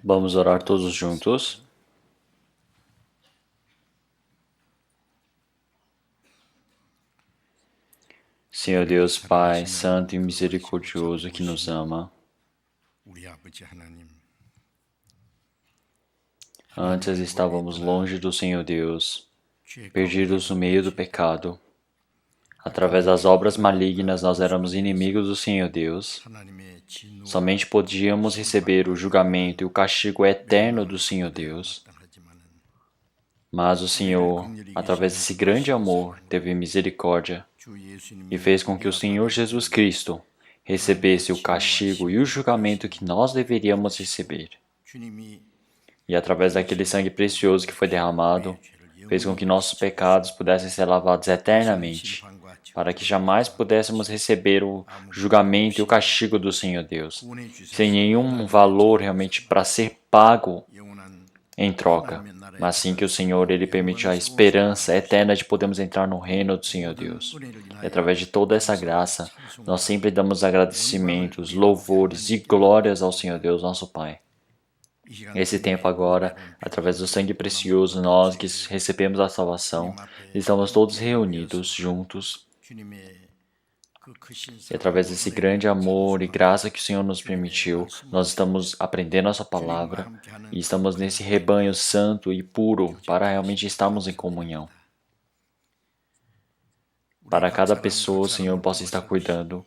Vamos orar todos juntos. Senhor Deus, Pai, Santo e Misericordioso que nos ama, antes estávamos longe do Senhor Deus, perdidos no meio do pecado. Através das obras malignas nós éramos inimigos do Senhor Deus. Somente podíamos receber o julgamento e o castigo eterno do Senhor Deus. Mas o Senhor, através desse grande amor, teve misericórdia e fez com que o Senhor Jesus Cristo recebesse o castigo e o julgamento que nós deveríamos receber. E através daquele sangue precioso que foi derramado, fez com que nossos pecados pudessem ser lavados eternamente, para que jamais pudéssemos receber o julgamento e o castigo do Senhor Deus, sem nenhum valor realmente para ser pago em troca, mas sim que o Senhor ele permite a esperança eterna de podermos entrar no reino do Senhor Deus. E através de toda essa graça, nós sempre damos agradecimentos, louvores e glórias ao Senhor Deus, nosso Pai. Esse tempo agora, através do sangue precioso, nós que recebemos a salvação, estamos todos reunidos juntos e através desse grande amor e graça que o Senhor nos permitiu, nós estamos aprendendo a sua palavra e estamos nesse rebanho santo e puro para realmente estarmos em comunhão. Para cada pessoa, o Senhor possa estar cuidando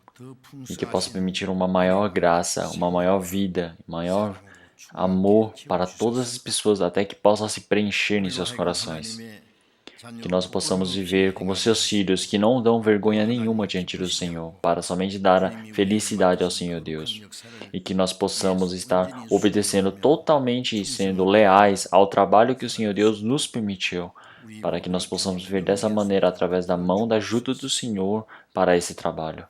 e que possa permitir uma maior graça, uma maior vida, maior amor para todas as pessoas, até que possa se preencher em seus corações. Que nós possamos viver como seus filhos, que não dão vergonha nenhuma diante do Senhor, para somente dar a felicidade ao Senhor Deus. E que nós possamos estar obedecendo totalmente e sendo leais ao trabalho que o Senhor Deus nos permitiu, para que nós possamos viver dessa maneira através da mão da ajuda do Senhor para esse trabalho.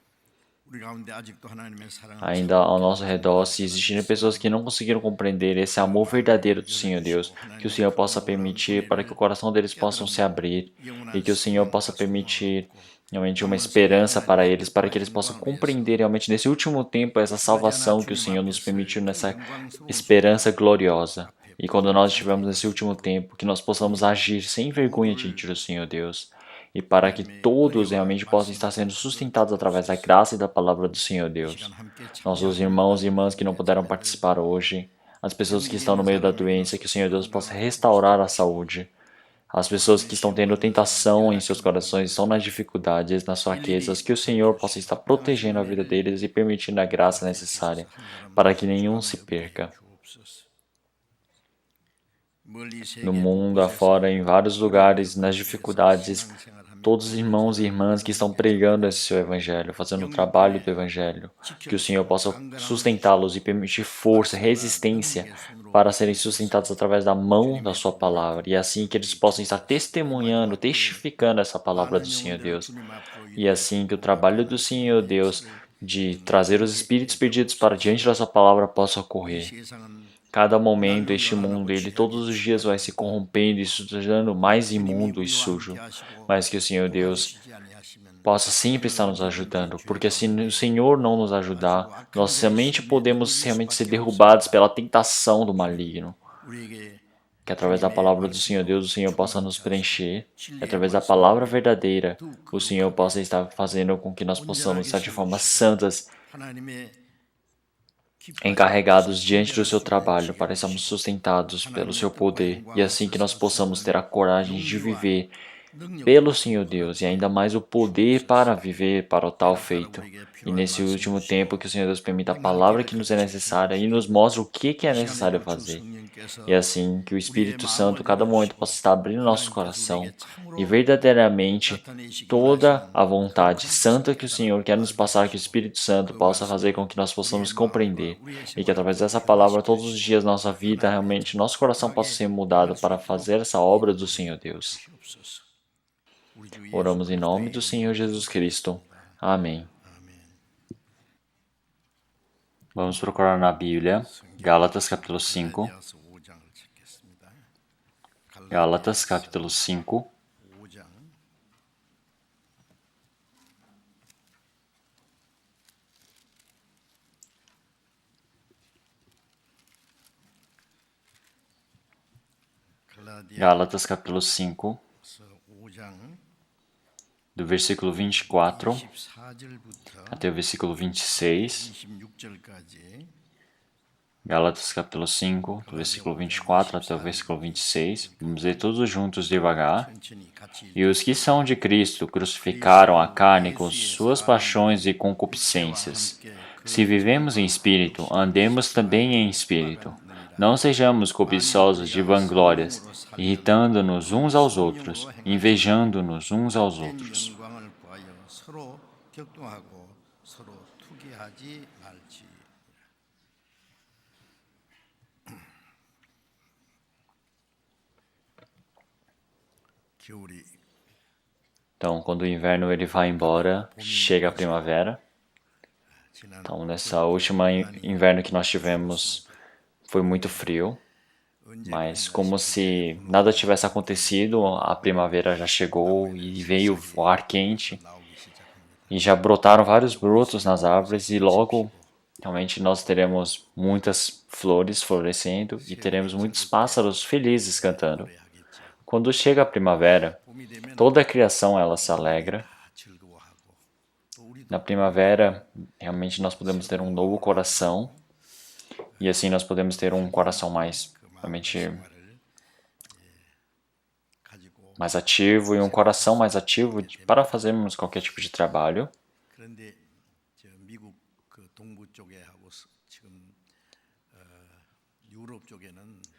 Ainda ao nosso redor, se existirem pessoas que não conseguiram compreender esse amor verdadeiro do Senhor Deus, que o Senhor possa permitir para que o coração deles possa se abrir e que o Senhor possa permitir realmente uma esperança para eles, para que eles possam compreender realmente nesse último tempo essa salvação que o Senhor nos permitiu nessa esperança gloriosa. E quando nós estivermos nesse último tempo, que nós possamos agir sem vergonha diante do Senhor Deus e para que todos realmente possam estar sendo sustentados através da graça e da palavra do Senhor Deus. Nossos irmãos e irmãs que não puderam participar hoje, as pessoas que estão no meio da doença, que o Senhor Deus possa restaurar a saúde. As pessoas que estão tendo tentação em seus corações, estão nas dificuldades, nas fraquezas, que o Senhor possa estar protegendo a vida deles e permitindo a graça necessária para que nenhum se perca. No mundo afora, em vários lugares, nas dificuldades, todos os irmãos e irmãs que estão pregando esse seu evangelho, fazendo o trabalho do evangelho, que o Senhor possa sustentá-los e permitir força, resistência para serem sustentados através da mão da sua palavra, e assim que eles possam estar testemunhando, testificando essa palavra do Senhor Deus, e assim que o trabalho do Senhor Deus de trazer os espíritos perdidos para diante da sua palavra possa ocorrer. Cada momento, este mundo, ele todos os dias vai se corrompendo e se tornando mais imundo e sujo. Mas que o Senhor Deus possa sempre estar nos ajudando, porque se o Senhor não nos ajudar, nós somente podemos realmente ser derrubados pela tentação do maligno. Que através da palavra do Senhor Deus, o Senhor possa nos preencher, que através da palavra verdadeira, o Senhor possa estar fazendo com que nós possamos estar de forma santas, encarregados diante do seu trabalho para sermos sustentados pelo seu poder e assim que nós possamos ter a coragem de viver pelo Senhor Deus e ainda mais o poder para viver para o tal feito. E nesse último tempo que o Senhor Deus permita a palavra que nos é necessária e nos mostre o que é necessário fazer. E assim que o Espírito Santo cada momento possa estar abrindo nosso coração e verdadeiramente toda a vontade santa que o Senhor quer nos passar, que o Espírito Santo possa fazer com que nós possamos compreender e que através dessa palavra todos os dias da nossa vida realmente nosso coração possa ser mudado para fazer essa obra do Senhor Deus. Oramos em nome do Senhor Jesus Cristo. Amém. Vamos procurar na Bíblia, Gálatas capítulo 5. Gálatas capítulo 5. Gálatas capítulo 5, do versículo 24 até o versículo 26. Gálatas capítulo 5, do versículo 24 até o versículo 26. Vamos ler todos juntos devagar. E os que são de Cristo crucificaram a carne com suas paixões e concupiscências. Se vivemos em espírito, andemos também em espírito. Não sejamos cobiçosos de vanglórias, irritando-nos uns aos outros, invejando-nos uns aos outros. Então, quando o inverno ele vai embora, chega a primavera. Então, nessa última inverno que nós tivemos, foi muito frio, mas como se nada tivesse acontecido, a primavera já chegou e veio o ar quente e já brotaram vários brotos nas árvores e logo realmente nós teremos muitas flores florescendo e teremos muitos pássaros felizes cantando. Quando chega a primavera, toda a criação ela se alegra. Na primavera, realmente nós podemos ter um novo coração e assim nós podemos ter um coração mais realmente mais ativo e um coração mais ativo para fazermos qualquer tipo de trabalho.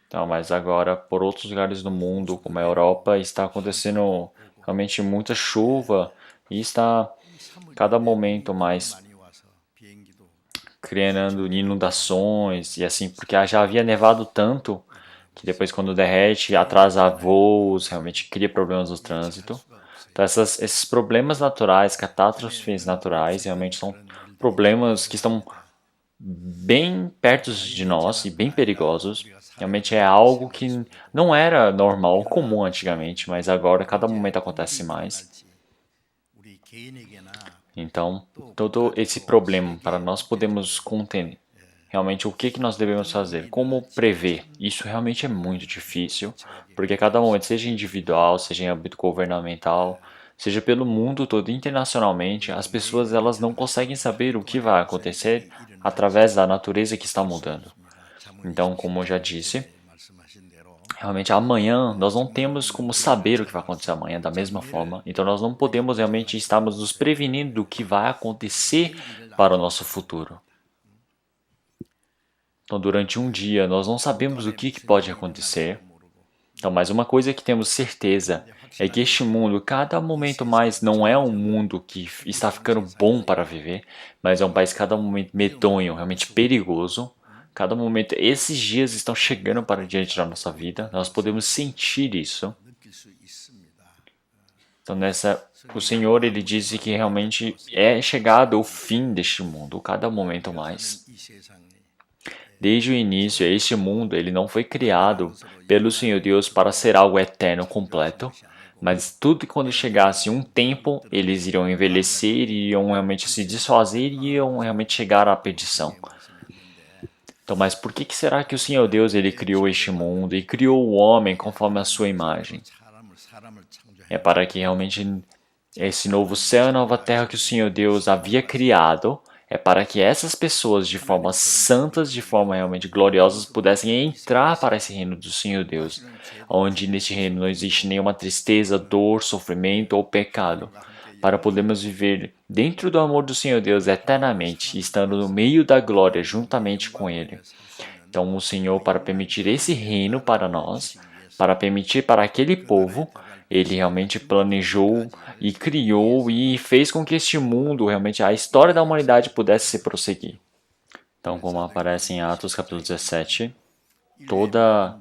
Então, mas agora, por outros lugares do mundo, como a Europa, está acontecendo realmente muita chuva e está cada momento mais criando inundações e assim, porque já havia nevado tanto que depois quando derrete atrasa voos, realmente cria problemas no trânsito. Então esses problemas naturais, catástrofes naturais, realmente são problemas que estão bem perto de nós e bem perigosos. Realmente é algo que não era normal, comum antigamente, mas agora a cada momento acontece mais. Então, todo esse problema, para nós podermos conter realmente o que nós devemos fazer, como prever, isso realmente é muito difícil, porque a cada momento, seja individual, seja em âmbito governamental, seja pelo mundo todo, internacionalmente, as pessoas elas não conseguem saber o que vai acontecer através da natureza que está mudando. Então, como eu já disse, realmente amanhã nós não temos como saber o que vai acontecer amanhã da mesma forma, então nós não podemos realmente estarmos nos prevenindo do que vai acontecer para o nosso futuro. Então, durante um dia, nós não sabemos o que pode acontecer. Então, mas uma coisa que temos certeza é que este mundo, cada momento mais, não é um mundo que está ficando bom para viver, mas é um país cada momento medonho, realmente perigoso. Cada momento, esses dias estão chegando para diante da nossa vida, nós podemos sentir isso. Então, o Senhor, ele disse que realmente é chegado o fim deste mundo, cada momento mais. Desde o início, este mundo ele não foi criado pelo Senhor Deus para ser algo eterno, completo, mas tudo quando chegasse um tempo, eles iriam envelhecer, iriam realmente se desfazer e iriam realmente chegar à perdição. Então, mas por que será que o Senhor Deus ele criou este mundo e criou o homem conforme a sua imagem? É para que realmente esse novo céu e nova terra que o Senhor Deus havia criado, é para que essas pessoas de forma santas, de forma realmente gloriosas, pudessem entrar para esse reino do Senhor Deus, onde neste reino não existe nenhuma tristeza, dor, sofrimento ou pecado, para podermos viver dentro do amor do Senhor Deus eternamente, estando no meio da glória juntamente com Ele. Então o Senhor, para permitir esse reino para nós, para permitir para aquele povo, ele realmente planejou e criou e fez com que este mundo, realmente a história da humanidade pudesse se prosseguir. Então, como aparece em Atos capítulo 17, toda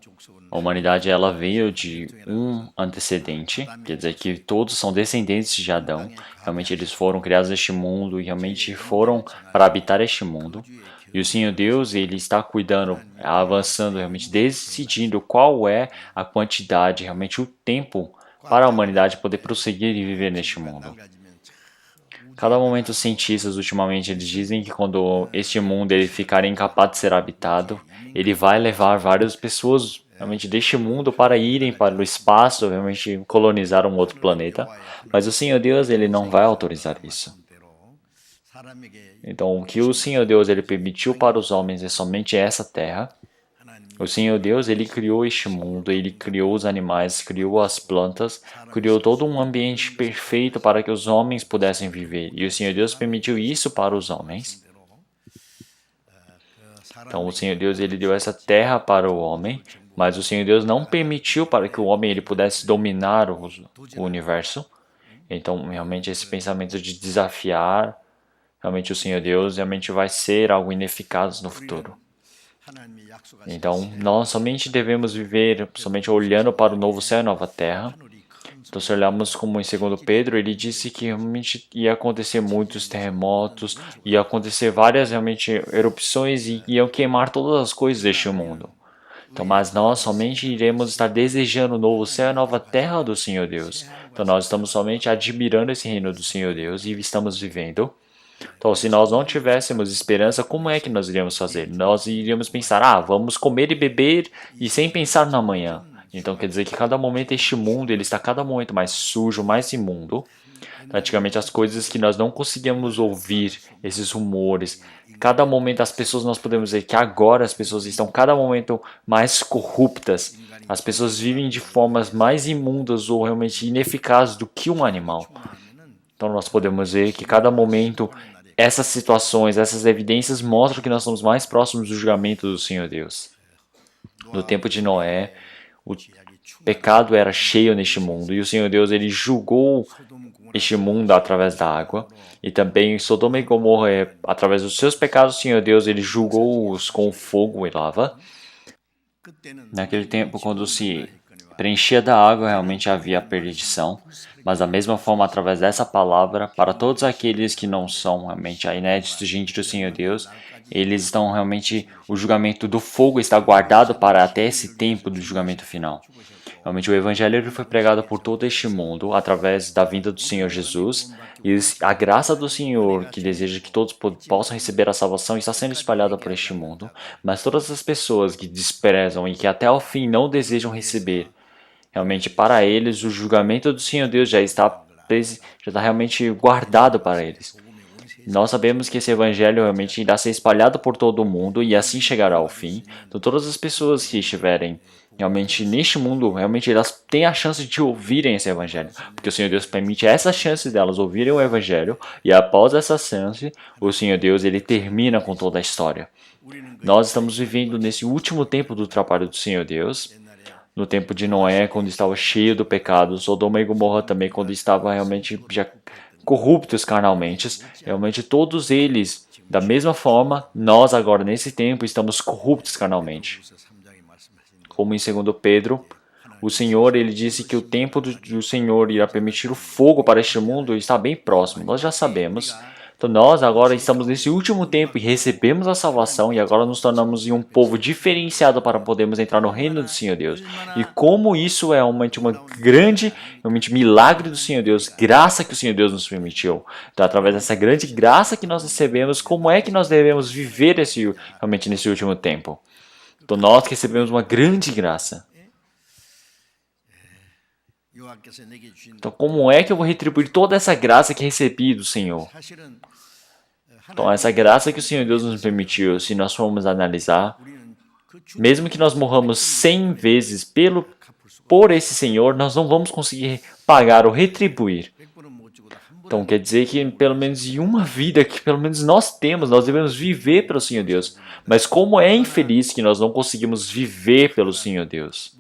a humanidade ela veio de um antecedente, quer dizer que todos são descendentes de Adão, realmente eles foram criados neste mundo e realmente foram para habitar este mundo. E o Senhor Deus, ele está cuidando, avançando, realmente decidindo qual é a quantidade, realmente o tempo para a humanidade poder prosseguir e viver neste mundo. Cada momento os cientistas ultimamente eles dizem que quando este mundo ele ficar incapaz de ser habitado, ele vai levar várias pessoas realmente deste mundo para irem para o espaço, realmente colonizar um outro planeta. Mas o Senhor Deus, ele não vai autorizar isso. Então, o que o Senhor Deus ele permitiu para os homens é somente essa terra. O Senhor Deus, ele criou este mundo, ele criou os animais, criou as plantas, criou todo um ambiente perfeito para que os homens pudessem viver. E o Senhor Deus permitiu isso para os homens. Então, o Senhor Deus, ele deu essa terra para o homem, mas o Senhor Deus não permitiu para que o homem ele pudesse dominar o universo. Então, realmente, esse pensamento de desafiar, realmente o Senhor Deus, realmente vai ser algo ineficaz no futuro. Então, nós somente devemos viver somente olhando para o novo céu e nova terra. Então, se olharmos como em 2 Pedro, ele disse que realmente ia acontecer muitos terremotos, ia acontecer várias realmente erupções e iam queimar todas as coisas deste mundo. Então, mas nós somente iremos estar desejando o novo céu e a nova terra do Senhor Deus. Então, nós estamos somente admirando esse reino do Senhor Deus e estamos vivendo. Então, se nós não tivéssemos esperança, como é que nós iríamos fazer? Nós iríamos pensar, vamos comer e beber e sem pensar no amanhã. Então, quer dizer que cada momento este mundo, ele está cada momento mais sujo, mais imundo. Praticamente as coisas que nós não conseguimos ouvir, esses rumores. Cada momento as pessoas, nós podemos dizer que agora as pessoas estão cada momento mais corruptas. As pessoas vivem de formas mais imundas ou realmente ineficazes do que um animal. Então nós podemos ver que cada momento essas situações, essas evidências mostram que nós somos mais próximos do julgamento do Senhor Deus. No tempo de Noé, o pecado era cheio neste mundo e o Senhor Deus ele julgou este mundo através da água e também Sodoma e Gomorra através dos seus pecados o Senhor Deus ele julgou-os com fogo e lava. Naquele tempo quando se preenchia da água realmente havia perdição, mas da mesma forma através dessa palavra para todos aqueles que não são realmente inéditos diante do Senhor Deus, eles estão realmente o julgamento do fogo está guardado para até esse tempo do julgamento final. Realmente o Evangelho foi pregado por todo este mundo através da vinda do Senhor Jesus e a graça do Senhor que deseja que todos possam receber a salvação está sendo espalhada por este mundo, mas todas as pessoas que desprezam e que até ao fim não desejam receber, realmente para eles o julgamento do Senhor Deus já está realmente guardado para eles. Nós sabemos que esse evangelho realmente irá ser espalhado por todo o mundo e assim chegará ao fim. Então todas as pessoas que estiverem realmente neste mundo, realmente elas têm a chance de ouvirem esse evangelho. Porque o Senhor Deus permite essa chance delas ouvirem o evangelho e após essa chance, o Senhor Deus ele termina com toda a história. Nós estamos vivendo nesse último tempo do trabalho do Senhor Deus. No tempo de Noé, quando estava cheio do pecado, Sodoma e Gomorra também, quando estava realmente já corruptos carnalmente, realmente todos eles, da mesma forma, nós agora nesse tempo estamos corruptos carnalmente. Como em 2 Pedro, o Senhor ele disse que o tempo do Senhor irá permitir o fogo para este mundo está bem próximo, nós já sabemos. Então nós agora estamos nesse último tempo e recebemos a salvação e agora nos tornamos um povo diferenciado para podermos entrar no reino do Senhor Deus. E como isso é realmente uma grande milagre do Senhor Deus, graça que o Senhor Deus nos permitiu. Então através dessa grande graça que nós recebemos, como é que nós devemos viver realmente nesse último tempo? Então nós recebemos uma grande graça. Então como é que eu vou retribuir toda essa graça que recebi do Senhor? Então essa graça que o Senhor Deus nos permitiu, se nós formos analisar, mesmo que nós morramos 100 vezes por esse Senhor, nós não vamos conseguir pagar ou retribuir. Então quer dizer que pelo menos em uma vida que pelo menos nós temos, nós devemos viver pelo Senhor Deus. Mas como é infeliz que nós não conseguimos viver pelo Senhor Deus.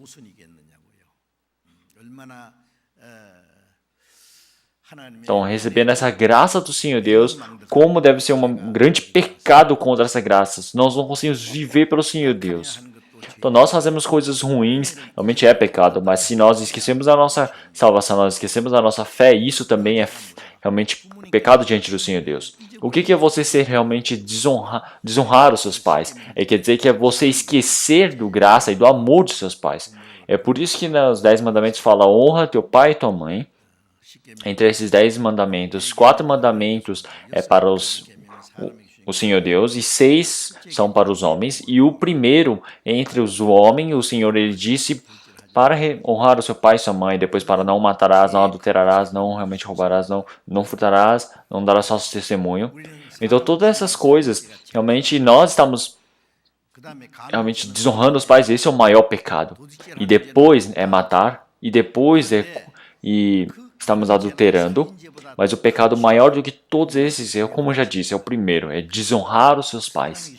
Então, recebendo essa graça do Senhor Deus, como deve ser um grande pecado contra essa graça. Nós não conseguimos viver pelo Senhor Deus. Então, nós fazemos coisas ruins, realmente é pecado, mas se nós esquecemos a nossa salvação, nós esquecemos a nossa fé, isso também é realmente pecado diante do Senhor Deus. O que é você ser realmente desonrar os seus pais? Quer dizer que é você esquecer do graça e do amor dos seus pais. É por isso que nos 10 mandamentos fala honra teu pai e tua mãe. Entre esses 10 mandamentos, 4 mandamentos é para o Senhor Deus, e 6 são para os homens. E o primeiro, entre os homens, o Senhor ele disse para honrar o seu pai e sua mãe, depois para não matarás, não adulterarás, não realmente roubarás, não furtarás, não darás falso testemunho. Então todas essas coisas, realmente nós estamos realmente desonrando os pais, esse é o maior pecado. E depois é matar, e depois e estamos adulterando, mas o pecado maior do que todos esses, como eu já disse, é o primeiro, é desonrar os seus pais.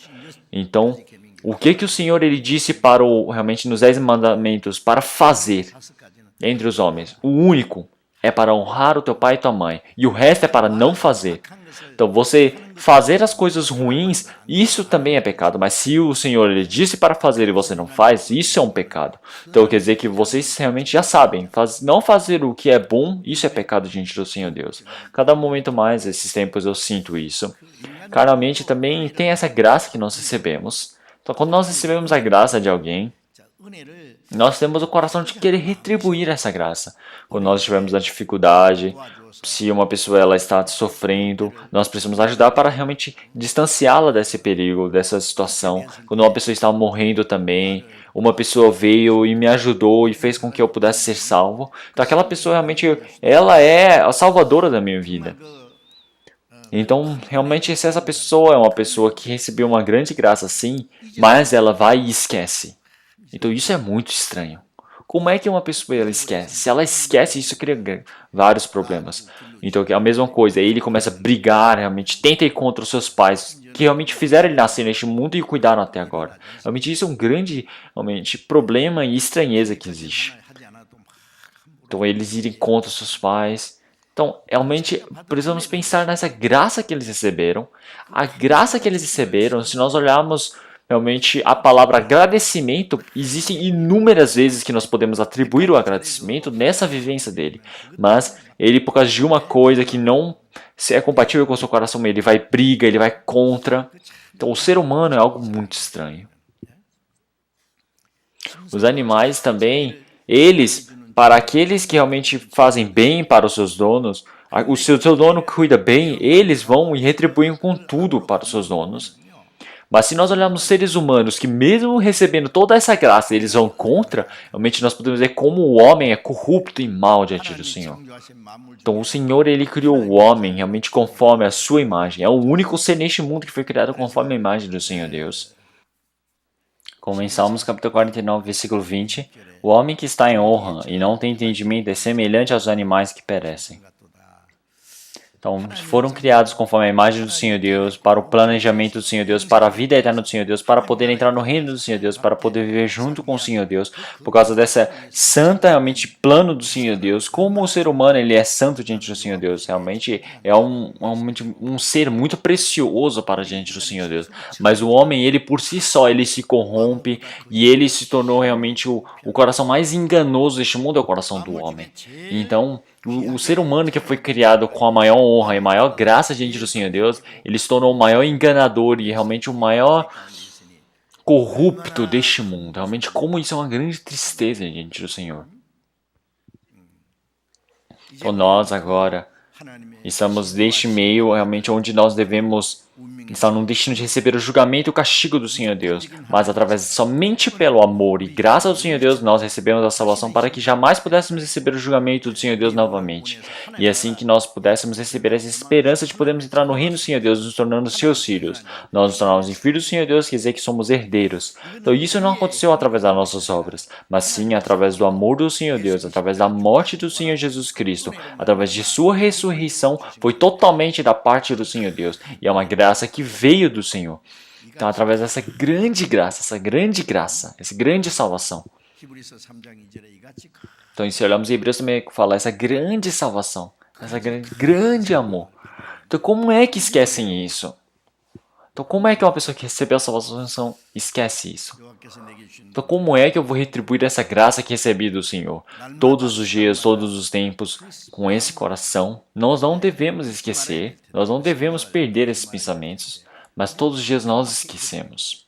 Então, o que o Senhor ele disse para realmente nos 10 mandamentos para fazer entre os homens? O único é para honrar o teu pai e tua mãe, e o resto é para não fazer. Então, você fazer as coisas ruins, isso também é pecado. Mas se o Senhor ele disse para fazer e você não faz, isso é um pecado. Então, quer dizer que vocês realmente já sabem. Não fazer o que é bom, isso é pecado diante do Senhor Deus. Cada momento mais, esses tempos, eu sinto isso. Carnalmente, também tem essa graça que nós recebemos. Então, quando nós recebemos a graça de alguém, nós temos o coração de querer retribuir essa graça. Quando nós estivermos na dificuldade, se uma pessoa ela está sofrendo, nós precisamos ajudar para realmente distanciá-la desse perigo, dessa situação. Quando uma pessoa está morrendo também, uma pessoa veio e me ajudou e fez com que eu pudesse ser salvo. Então aquela pessoa realmente, ela é a salvadora da minha vida. Então, realmente, se essa pessoa é uma pessoa que recebeu uma grande graça, sim, mas ela vai e esquece. Então isso é muito estranho. Como é que uma pessoa ela esquece? Se ela esquece, isso cria vários problemas. Então é a mesma coisa, ele começa a brigar, realmente tenta ir contra os seus pais, que realmente fizeram ele nascer neste mundo e cuidaram até agora. Realmente isso é um grande realmente, problema e estranheza que existe. Então eles irem contra os seus pais. Então, realmente, precisamos pensar nessa graça que eles receberam. A graça que eles receberam, se nós olharmos realmente a palavra agradecimento, existem inúmeras vezes que nós podemos atribuir o agradecimento nessa vivência dele. Mas ele, por causa de uma coisa que não é compatível com o seu coração, ele vai briga, ele vai contra. Então, o ser humano é algo muito estranho. Os animais também, eles, para aqueles que realmente fazem bem para os seus donos, o seu dono cuida bem, eles vão e retribuem com tudo para os seus donos. Mas se nós olharmos seres humanos que mesmo recebendo toda essa graça, eles vão contra, realmente nós podemos ver como o homem é corrupto e mau diante do Senhor. Então o Senhor ele criou o homem realmente conforme a sua imagem. É o único ser neste mundo que foi criado conforme a imagem do Senhor Deus. Como em Salmos capítulo 49, versículo 20, o homem que está em honra e não tem entendimento é semelhante aos animais que perecem. Então, foram criados conforme a imagem do Senhor Deus, para o planejamento do Senhor Deus, para a vida eterna do Senhor Deus, para poder entrar no reino do Senhor Deus, para poder viver junto com o Senhor Deus, por causa dessa santa realmente plano do Senhor Deus. Como o ser humano ele é santo diante do Senhor Deus, realmente é um ser muito precioso para diante do Senhor Deus. Mas o homem, ele por si só, ele se corrompe e ele se tornou realmente o coração mais enganoso deste mundo, é o coração do homem. Então, o ser humano que foi criado com a maior honra e maior graça diante do Senhor Deus, ele se tornou o maior enganador e realmente o maior corrupto deste mundo. Realmente, como isso é uma grande tristeza diante do Senhor. Então nós agora estamos neste meio realmente onde nós devemos estar num destino de receber o julgamento e o castigo do Senhor Deus, mas através somente pelo amor e graça do Senhor Deus nós recebemos a salvação para que jamais pudéssemos receber o julgamento do Senhor Deus novamente. E assim que nós pudéssemos receber essa esperança de podermos entrar no reino do Senhor Deus, nos tornando seus filhos. Nós nos tornamos filhos do Senhor Deus, quer dizer que somos herdeiros. Então isso não aconteceu através das nossas obras, mas sim através do amor do Senhor Deus, através da morte do Senhor Jesus Cristo, através de sua ressurreição, foi totalmente da parte do Senhor Deus. E é uma graça que veio do Senhor. Então, através dessa grande graça, essa grande salvação. Então, se olharmos em Hebreus também fala essa grande salvação, essa grande amor. Então, como é que esquecem isso? Então, como é que uma pessoa que recebeu a salvação esquece isso? Então, como é que eu vou retribuir essa graça que recebi do Senhor? Todos os dias, todos os tempos, com esse coração. Nós não devemos esquecer, nós não devemos perder esses pensamentos, mas todos os dias nós esquecemos.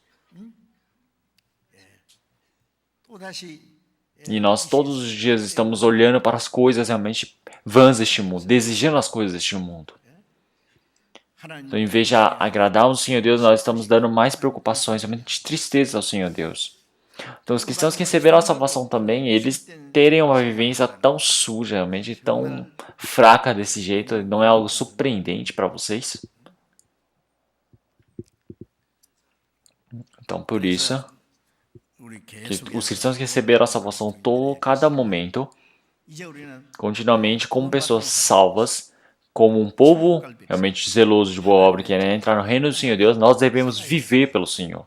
E nós todos os dias estamos olhando para as coisas realmente vãs deste mundo, desejando as coisas deste mundo. Então, em vez de agradar ao Senhor Deus, nós estamos dando mais preocupações, realmente tristeza ao Senhor Deus. Então, os cristãos que receberam a salvação também, eles terem uma vivência tão suja, realmente tão fraca desse jeito, não é algo surpreendente para vocês? Então, por isso, que os cristãos que receberam a salvação cada momento, continuamente, como pessoas salvas, como um povo realmente zeloso de boa obra, que quer entrar no reino do Senhor Deus, nós devemos viver pelo Senhor.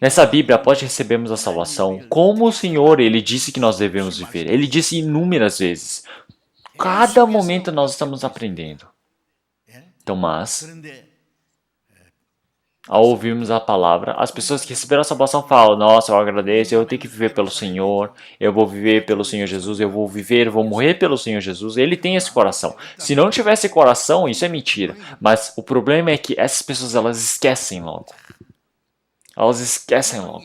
Nessa Bíblia, após recebermos a salvação, como o Senhor, Ele disse que nós devemos viver. Ele disse inúmeras vezes. Cada momento nós estamos aprendendo. Então, mas, ao ouvirmos a palavra, as pessoas que receberam a salvação falam, nossa, eu agradeço, eu tenho que viver pelo Senhor, eu vou viver pelo Senhor Jesus, eu vou morrer pelo Senhor Jesus. Ele tem esse coração. Se não tivesse coração, isso é mentira. Mas o problema é que essas pessoas, elas esquecem logo. Elas esquecem logo.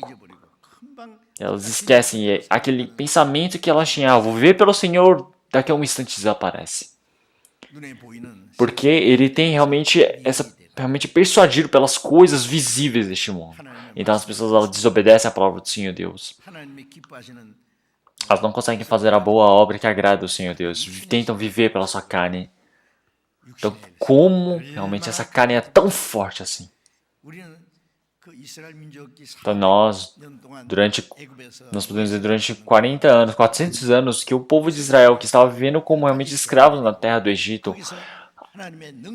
Elas esquecem aquele pensamento que elas tinham, vou viver pelo Senhor, daqui a um instante desaparece. Porque ele tem realmente persuadido pelas coisas visíveis deste mundo. Então as pessoas elas desobedecem a palavra do Senhor Deus. Elas não conseguem fazer a boa obra que agrada ao Senhor Deus. Tentam viver pela sua carne. Então como realmente essa carne é tão forte assim? Então nós podemos dizer durante 40 anos, 400 anos, que o povo de Israel, que estava vivendo como realmente escravos na terra do Egito,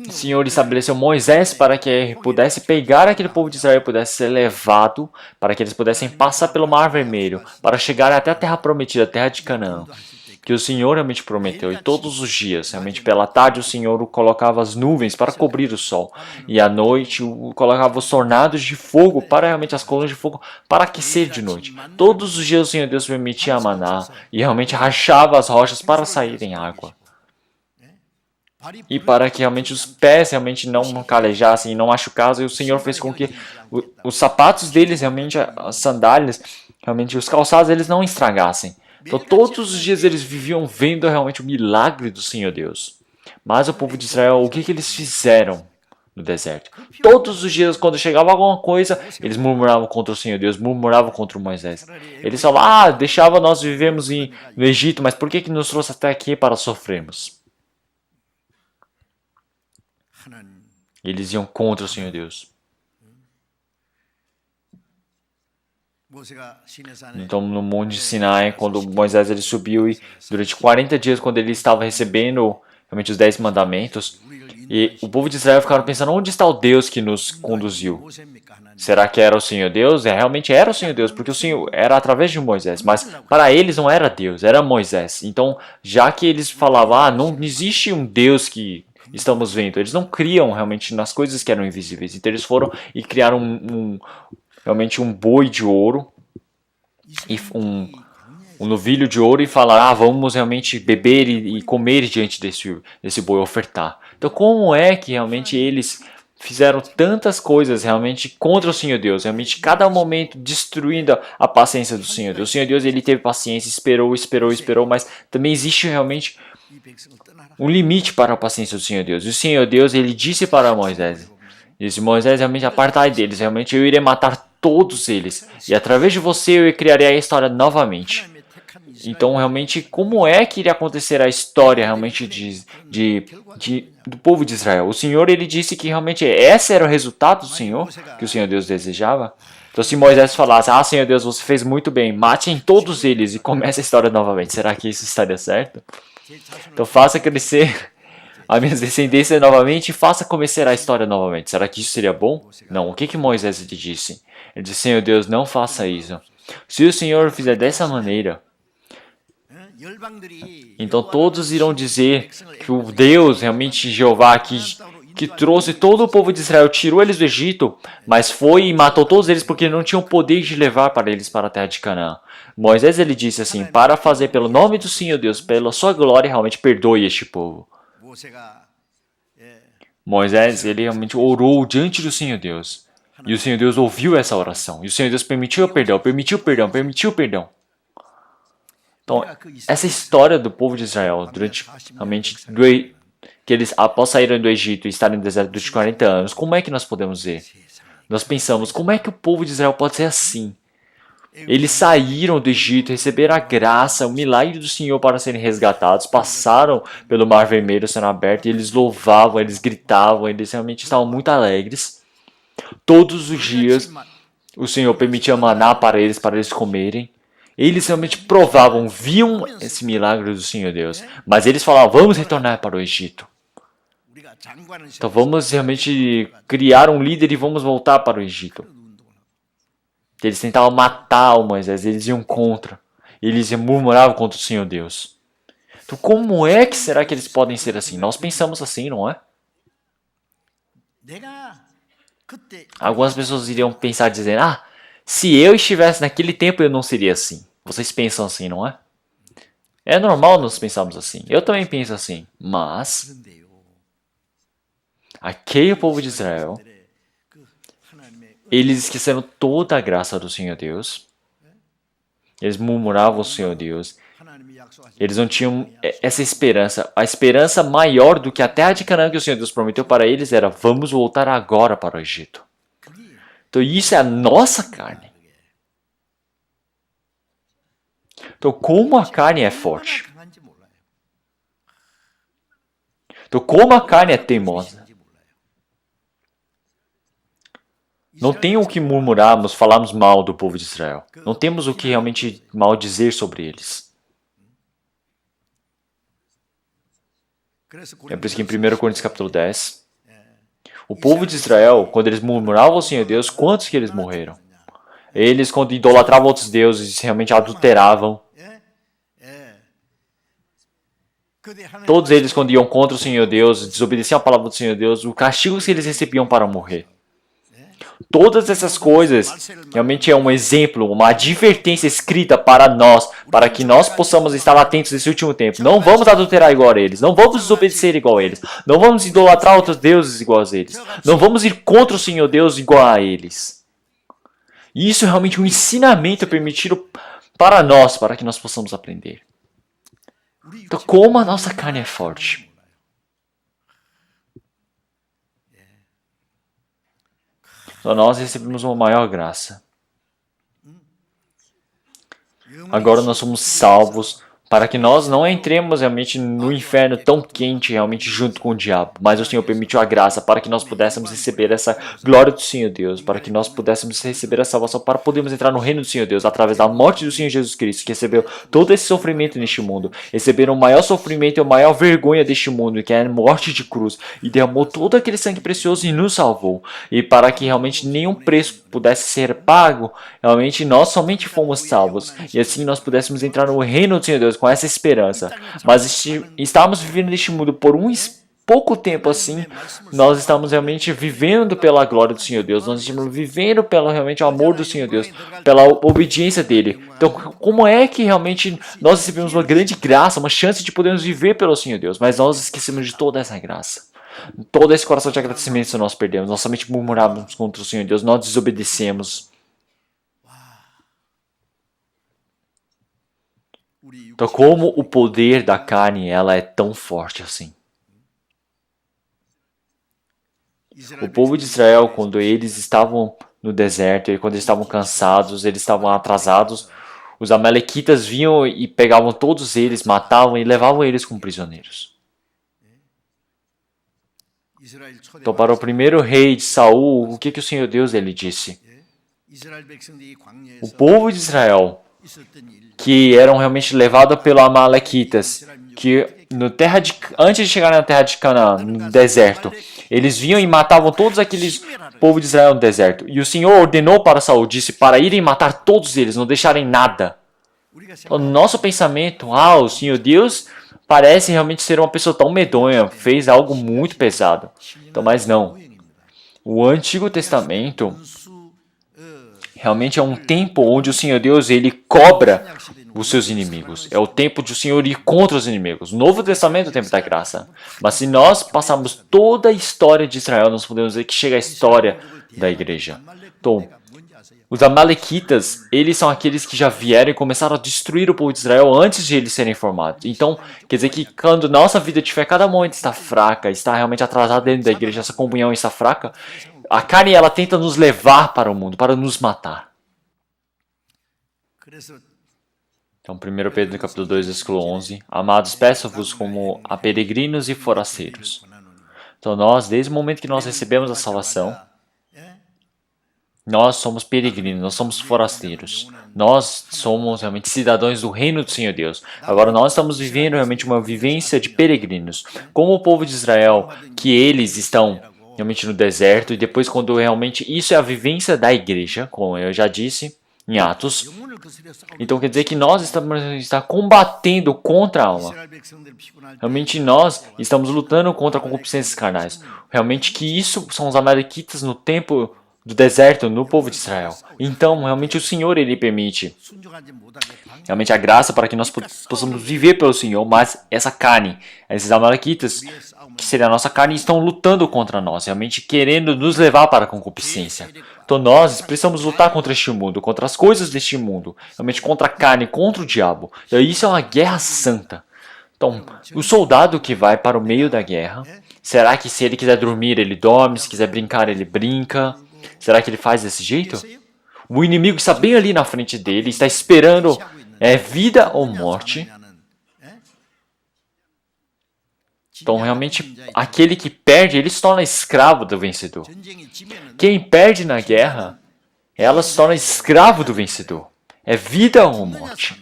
o Senhor estabeleceu Moisés para que pudesse pegar aquele povo de Israel, pudesse ser levado, para que eles pudessem passar pelo Mar Vermelho, para chegar até a terra prometida, a terra de Canaã, que o Senhor realmente prometeu. E todos os dias, realmente pela tarde, o Senhor colocava as nuvens para cobrir o sol, e à noite colocava os tornados de fogo para realmente as colunas de fogo para aquecer de noite. Todos os dias o Senhor Deus permitia maná e realmente rachava as rochas para saírem água. E para que realmente os pés realmente não calejassem e não machucassem, o Senhor fez com que os sapatos deles, realmente as sandálias, realmente os calçados, eles não estragassem. Então todos os dias eles viviam vendo realmente o milagre do Senhor Deus. Mas o povo de Israel, o que eles fizeram no deserto? Todos os dias, quando chegava alguma coisa, eles murmuravam contra o Senhor Deus, murmuravam contra Moisés. Eles falavam, deixava nós vivermos no Egito, mas por que nos trouxe até aqui para sofrermos? Eles iam contra o Senhor Deus. Então, no Monte Sinai, quando Moisés ele subiu e durante 40 dias, quando ele estava recebendo realmente os 10 mandamentos, e o povo de Israel ficaram pensando, onde está o Deus que nos conduziu? Será que era o Senhor Deus? Realmente era o Senhor Deus, porque o Senhor era através de Moisés, mas para eles não era Deus, era Moisés. Então, já que eles falavam, não existe um Deus que estamos vendo, eles não criam realmente nas coisas que eram invisíveis. Então, eles foram e criaram realmente um boi de ouro e um novilho de ouro e falaram, vamos realmente beber e comer diante desse boi, ofertar. Então como é que realmente eles fizeram tantas coisas realmente contra o Senhor Deus, realmente cada momento destruindo a paciência do Senhor Deus. O Senhor Deus ele teve paciência, esperou, mas também existe realmente um limite para a paciência do Senhor Deus. E o Senhor Deus ele disse para Moisés, Moisés, realmente apartai deles, realmente eu irei matar todos eles, e através de você eu criarei a história novamente. Então, realmente, como é que iria acontecer a história realmente do povo de Israel? O Senhor, ele disse que realmente esse era o resultado do Senhor, que o Senhor Deus desejava. Então, se Moisés falasse, Senhor Deus, você fez muito bem, matem todos eles e comece a história novamente, será que isso estaria certo? Então, faça crescer a minha descendência novamente e faça começar a história novamente. Será que isso seria bom? Não. O que Moisés lhe disse? Ele disse, Senhor Deus, não faça isso. Se o Senhor fizer dessa maneira, então todos irão dizer que o Deus, realmente Jeová, que trouxe todo o povo de Israel, tirou eles do Egito, mas foi e matou todos eles porque não tinham poder de levar para eles para a terra de Canaã. Moisés ele disse assim, para fazer pelo nome do Senhor Deus, pela sua glória, realmente perdoe este povo. Moisés ele realmente orou diante do Senhor Deus. E o Senhor Deus ouviu essa oração. E o Senhor Deus permitiu o perdão. Então, essa história do povo de Israel, durante realmente que eles, após saírem do Egito e estarem no deserto durante 40 anos, como é que nós podemos ver? Nós pensamos, como é que o povo de Israel pode ser assim? Eles saíram do Egito, receberam a graça, o milagre do Senhor para serem resgatados, passaram pelo Mar Vermelho sendo aberto, e eles louvavam, eles gritavam, eles realmente estavam muito alegres. Todos os dias o Senhor permitia maná para eles comerem. Eles realmente provavam, viam esse milagre do Senhor Deus, mas eles falavam, vamos retornar para o Egito. Então vamos realmente criar um líder e vamos voltar para o Egito. Eles tentavam matar o Moisés, eles iam contra. Eles murmuravam contra o Senhor Deus. Então como é que será que eles podem ser assim? Nós pensamos assim, não é? Algumas pessoas iriam pensar dizendo, se eu estivesse naquele tempo eu não seria assim. Vocês pensam assim, não é? É normal nós pensarmos assim. Eu também penso assim. Mas aquele povo de Israel, eles esqueceram toda a graça do Senhor Deus. Eles murmuravam o Senhor Deus. Eles não tinham essa esperança. A esperança maior do que a terra de Canaã que o Senhor Deus prometeu para eles era, vamos voltar agora para o Egito. Então isso é a nossa carne. Então como a carne é forte? Então como a carne é teimosa? Não tem o que murmurarmos, falarmos mal do povo de Israel. Não temos o que realmente mal dizer sobre eles. É por isso que em 1 Coríntios capítulo 10, o povo de Israel, quando eles murmuravam ao Senhor Deus, quantos que eles morreram? Eles, quando idolatravam outros deuses, realmente adulteravam. Todos eles, quando iam contra o Senhor Deus, desobedeciam a palavra do Senhor Deus, o castigo que eles recebiam para morrer. Todas essas coisas realmente é um exemplo, uma advertência escrita para nós, para que nós possamos estar atentos nesse último tempo. Não vamos adulterar igual a eles, não vamos desobedecer igual a eles, não vamos idolatrar outros deuses igual a eles, não vamos ir contra o Senhor Deus igual a eles. E isso é realmente um ensinamento permitido para nós, para que nós possamos aprender. Então, como a nossa carne é forte. Então, nós recebemos uma maior graça. Agora nós somos salvos para que nós não entremos realmente no inferno tão quente realmente junto com o diabo. Mas o Senhor permitiu a graça para que nós pudéssemos receber essa glória do Senhor Deus, para que nós pudéssemos receber a salvação, para podermos entrar no reino do Senhor Deus através da morte do Senhor Jesus Cristo, que recebeu todo esse sofrimento neste mundo, receberam o maior sofrimento e a maior vergonha deste mundo, que é a morte de cruz, e derramou todo aquele sangue precioso e nos salvou. E para que realmente nenhum preço pudesse ser pago, realmente nós somente fomos salvos, e assim nós pudéssemos entrar no reino do Senhor Deus com essa esperança. Mas estamos vivendo neste mundo por pouco tempo assim, nós estamos realmente vivendo pela glória do Senhor Deus, nós estamos vivendo pelo realmente o amor do Senhor Deus, pela obediência dele. Então, como é que realmente nós recebemos uma grande graça, uma chance de podermos viver pelo Senhor Deus, mas nós esquecemos de toda essa graça? Todo esse coração de agradecimento nós perdemos, nós somente murmuramos contra o Senhor Deus, nós desobedecemos. Então, como o poder da carne ela é tão forte assim? O povo de Israel, quando eles estavam no deserto, e quando eles estavam cansados, eles estavam atrasados, os amalequitas vinham e pegavam todos eles, matavam e levavam eles como prisioneiros. Então, para o primeiro rei de Saul, o que o Senhor Deus ele disse? O povo de Israel, que eram realmente levados pelos amalequitas, que antes de chegar na terra de Canaã, no deserto, eles vinham e matavam todos aqueles povo de Israel no deserto. E o Senhor ordenou para Saul, disse, para irem matar todos eles, não deixarem nada. Então, no nosso pensamento, o Senhor Deus parece realmente ser uma pessoa tão medonha, fez algo muito pesado. Então, mas não. O Antigo Testamento realmente é um tempo onde o Senhor Deus ele cobra os seus inimigos. É o tempo de o Senhor ir contra os inimigos. O Novo Testamento é o tempo da graça. Mas se nós passarmos toda a história de Israel, nós podemos ver que chega a história da igreja. Então, os amalequitas, eles são aqueles que já vieram e começaram a destruir o povo de Israel antes de eles serem formados. Então, quer dizer que quando nossa vida de fé, cada momento está fraca, está realmente atrasada dentro da igreja, essa comunhão está fraca, a carne ela tenta nos levar para o mundo, para nos matar. Então, 1 Pedro capítulo 2, versículo 11. Amados, peço-vos como a peregrinos e forasteiros. Então, nós, desde o momento que nós recebemos a salvação, nós somos peregrinos, nós somos forasteiros. Nós somos realmente cidadãos do reino do Senhor Deus. Agora nós estamos vivendo realmente uma vivência de peregrinos. Como o povo de Israel, que eles estão realmente no deserto, e depois quando realmente isso é a vivência da igreja, como eu já disse em Atos. Então quer dizer que nós estamos combatendo contra a alma. Realmente nós estamos lutando contra concupiscências carnais. Realmente que isso são os amalequitas no tempo do deserto, no povo de Israel. Então, realmente o Senhor, Ele permite realmente a graça para que nós possamos viver pelo Senhor, mas essa carne, esses amalequitas, que seria a nossa carne, estão lutando contra nós, realmente querendo nos levar para a concupiscência. Então nós precisamos lutar contra este mundo, contra as coisas deste mundo, realmente contra a carne, contra o diabo. E isso é uma guerra santa. Então, o soldado que vai para o meio da guerra, será que se ele quiser dormir, ele dorme, se quiser brincar, ele brinca? Será que ele faz desse jeito? O inimigo está bem ali na frente dele, está esperando vida ou morte. Então, realmente, aquele que perde, ele se torna escravo do vencedor. Quem perde na guerra, ela se torna escravo do vencedor. É vida ou morte.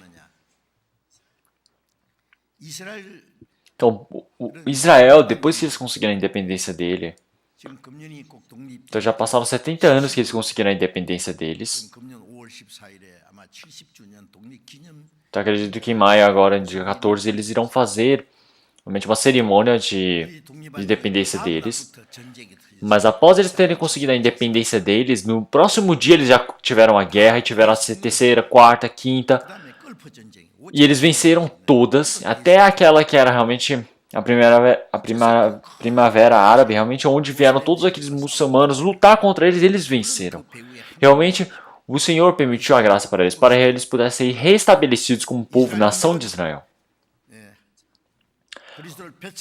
Então, Israel, depois que eles conseguiram a independência dele, então já passaram 70 anos que eles conseguiram a independência deles. Então acredito que em maio, agora, dia 14, eles irão fazer realmente uma cerimônia de independência deles. Mas após eles terem conseguido a independência deles, no próximo dia eles já tiveram a guerra e tiveram a terceira, quarta, quinta. E eles venceram todas, até aquela que era realmente a primavera árabe, realmente onde vieram todos aqueles muçulmanos lutar contra eles, eles venceram. Realmente, o Senhor permitiu a graça para eles pudessem ser restabelecidos como povo, nação de Israel.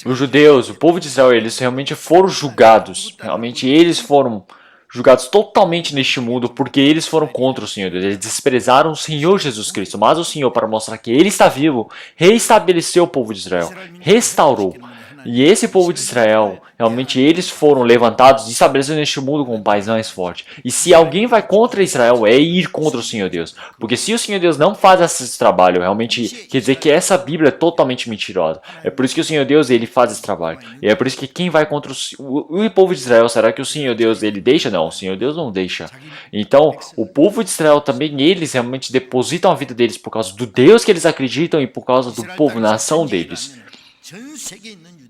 Os judeus, o povo de Israel, eles realmente foram julgados. Realmente eles foram julgados totalmente neste mundo porque eles foram contra o Senhor Deus. Eles desprezaram o Senhor Jesus Cristo. Mas o Senhor, para mostrar que Ele está vivo, reestabeleceu o povo de Israel. Restaurou. E esse povo de Israel, realmente eles foram levantados e estabelecidos neste mundo como um país mais forte. E se alguém vai contra Israel, é ir contra o Senhor Deus. Porque se o Senhor Deus não faz esse trabalho, realmente quer dizer que essa Bíblia é totalmente mentirosa. É por isso que o Senhor Deus, ele faz esse trabalho. E é por isso que quem vai contra o povo de Israel, será que o Senhor Deus, ele deixa? Não, o Senhor Deus não deixa. Então, o povo de Israel também, eles realmente depositam a vida deles por causa do Deus que eles acreditam e por causa do povo, nação deles.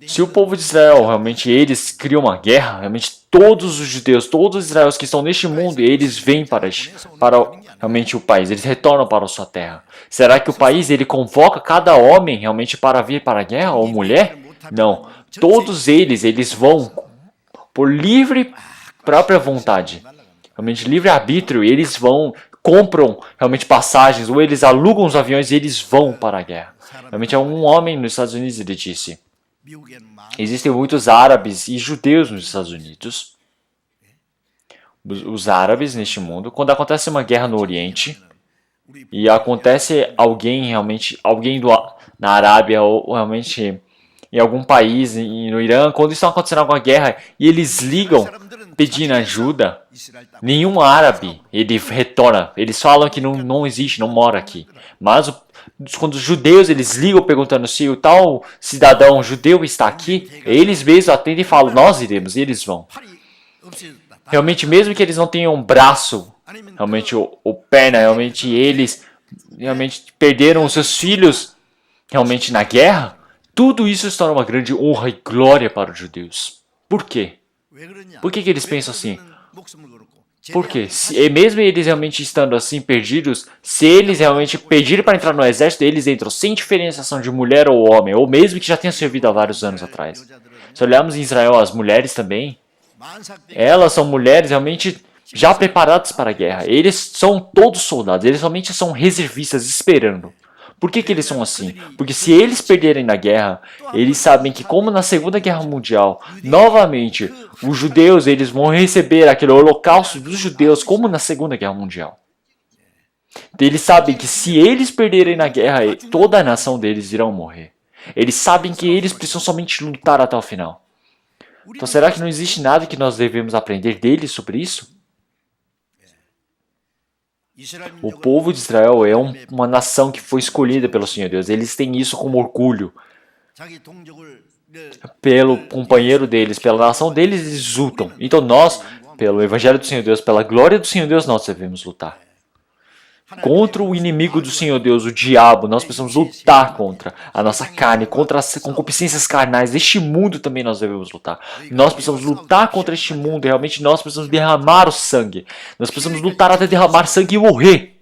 Se o povo de Israel, realmente eles criam uma guerra, realmente todos os judeus, todos os israelenses que estão neste mundo, eles vêm para realmente o país, eles retornam para a sua terra. Será que o país, ele convoca cada homem realmente para vir para a guerra, ou mulher? Não. Todos eles vão por livre própria vontade, realmente livre-arbítrio, eles vão, compram realmente passagens, ou eles alugam os aviões e eles vão para a guerra. Realmente é um homem nos Estados Unidos, ele disse: existem muitos árabes e judeus nos Estados Unidos. Os árabes neste mundo, quando acontece uma guerra no Oriente e acontece alguém na Arábia ou realmente em algum país, no Irã, quando está acontecendo alguma guerra e eles ligam pedindo ajuda, nenhum árabe ele retorna. Eles falam que não existe, não mora aqui. Mas quando os judeus eles ligam perguntando se o tal cidadão judeu está aqui, eles mesmos atendem e falam: nós iremos, e eles vão. Realmente, mesmo que eles não tenham um braço, realmente o perna, realmente eles realmente perderam os seus filhos realmente na guerra, tudo isso se torna uma grande honra e glória para os judeus. Por quê? Por que eles pensam assim? Porque mesmo eles realmente estando assim perdidos, se eles realmente pedirem para entrar no exército, eles entram sem diferenciação de mulher ou homem, ou mesmo que já tenham servido há vários anos atrás. Se olharmos em Israel, as mulheres também, elas são mulheres realmente já preparados para a guerra. Eles são todos soldados, eles somente são reservistas esperando. Por que eles são assim? Porque se eles perderem na guerra, eles sabem que como na Segunda Guerra Mundial, novamente, os judeus eles vão receber aquele holocausto dos judeus como na Segunda Guerra Mundial. Eles sabem que se eles perderem na guerra, toda a nação deles irão morrer. Eles sabem que eles precisam somente lutar até o final. Então será que não existe nada que nós devemos aprender deles sobre isso? O povo de Israel é uma nação que foi escolhida pelo Senhor Deus. Eles têm isso como orgulho. Pelo companheiro deles, pela nação deles, eles lutam. Então nós, pelo Evangelho do Senhor Deus, pela glória do Senhor Deus, nós devemos lutar. Contra o inimigo do Senhor Deus, o diabo, nós precisamos lutar contra a nossa carne, contra as concupiscências carnais. Deste mundo também nós devemos lutar. Nós precisamos lutar contra este mundo. Realmente nós precisamos derramar o sangue. Nós precisamos lutar até derramar sangue e morrer.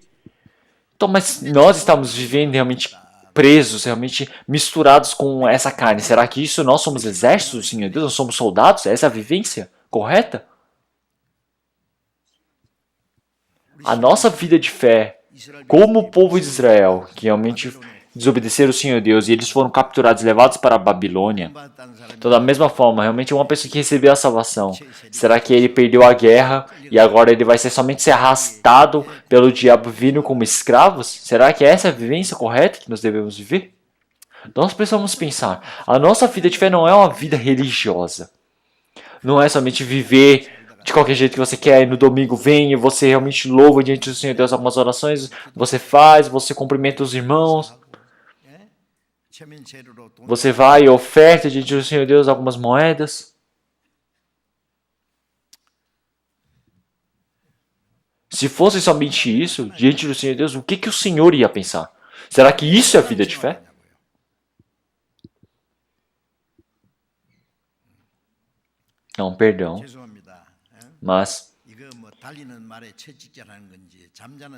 Então, mas nós estamos vivendo realmente presos, realmente misturados com essa carne. Será que isso nós somos exército do Senhor Deus? Nós somos soldados? Essa é a vivência correta? A nossa vida de fé, como o povo de Israel, que realmente desobedeceram o Senhor Deus e eles foram capturados e levados para a Babilônia, então da mesma forma, realmente uma pessoa que recebeu a salvação, será que ele perdeu a guerra e agora ele vai somente ser arrastado pelo diabo vindo como escravos? Será que essa é a vivência correta que nós devemos viver? Nós precisamos pensar, a nossa vida de fé não é uma vida religiosa. Não é somente viver de qualquer jeito que você quer, e no domingo vem e você realmente louva diante do Senhor Deus algumas orações, você faz, você cumprimenta os irmãos, você vai e oferta diante do Senhor Deus algumas moedas. Se fosse somente isso, diante do Senhor Deus, o que o Senhor ia pensar? Será que isso é a vida de fé? Não, perdão. Mas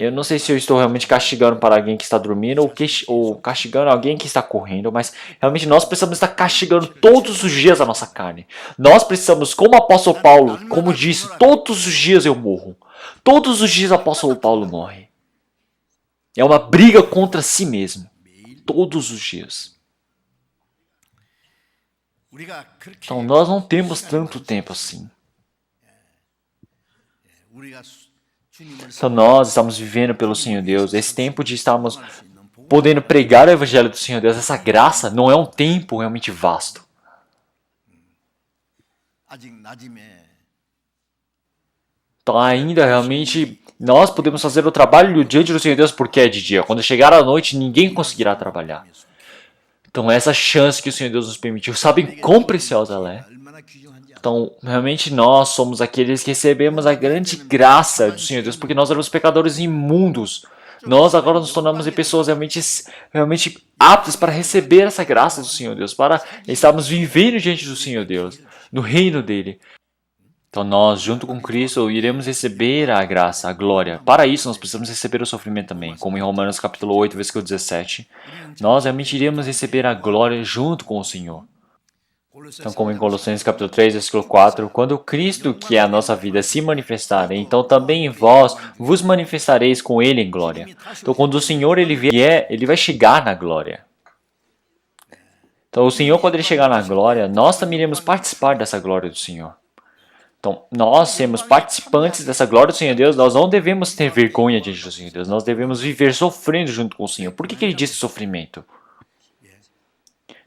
eu não sei se eu estou realmente castigando para alguém que está dormindo ou castigando alguém que está correndo, mas realmente nós precisamos estar castigando todos os dias a nossa carne. Nós precisamos, como o apóstolo Paulo, como disse, todos os dias eu morro. Todos os dias o apóstolo Paulo morre. É uma briga contra si mesmo. Todos os dias. Então nós não temos tanto tempo assim. Então nós estamos vivendo pelo Senhor Deus. Esse tempo de estarmos podendo pregar o Evangelho do Senhor Deus, essa graça não é um tempo realmente vasto. Então ainda realmente nós podemos fazer o trabalho diante do Senhor Deus porque é de dia. Quando chegar a noite, ninguém conseguirá trabalhar. Então essa chance que o Senhor Deus nos permitiu, sabem quão preciosa ela é? Então, realmente nós somos aqueles que recebemos a grande graça do Senhor Deus, porque nós éramos pecadores imundos. Nós agora nos tornamos pessoas realmente aptas para receber essa graça do Senhor Deus, para estarmos vivendo diante do Senhor Deus, no reino dele. Então nós, junto com Cristo, iremos receber a graça, a glória. Para isso, nós precisamos receber o sofrimento também, como em Romanos capítulo 8, versículo 17. Nós realmente iremos receber a glória junto com o Senhor. Então, como em Colossenses capítulo 3, versículo 4, quando Cristo, que é a nossa vida, se manifestar, então também vós vos manifestareis com Ele em glória. Então, quando o Senhor ele vier, Ele vai chegar na glória. Então, o Senhor, quando Ele chegar na glória, nós também iremos participar dessa glória do Senhor. Então, nós sermos participantes dessa glória do Senhor Deus, nós não devemos ter vergonha diante do Senhor Deus, nós devemos viver sofrendo junto com o Senhor. Por que Ele disse sofrimento?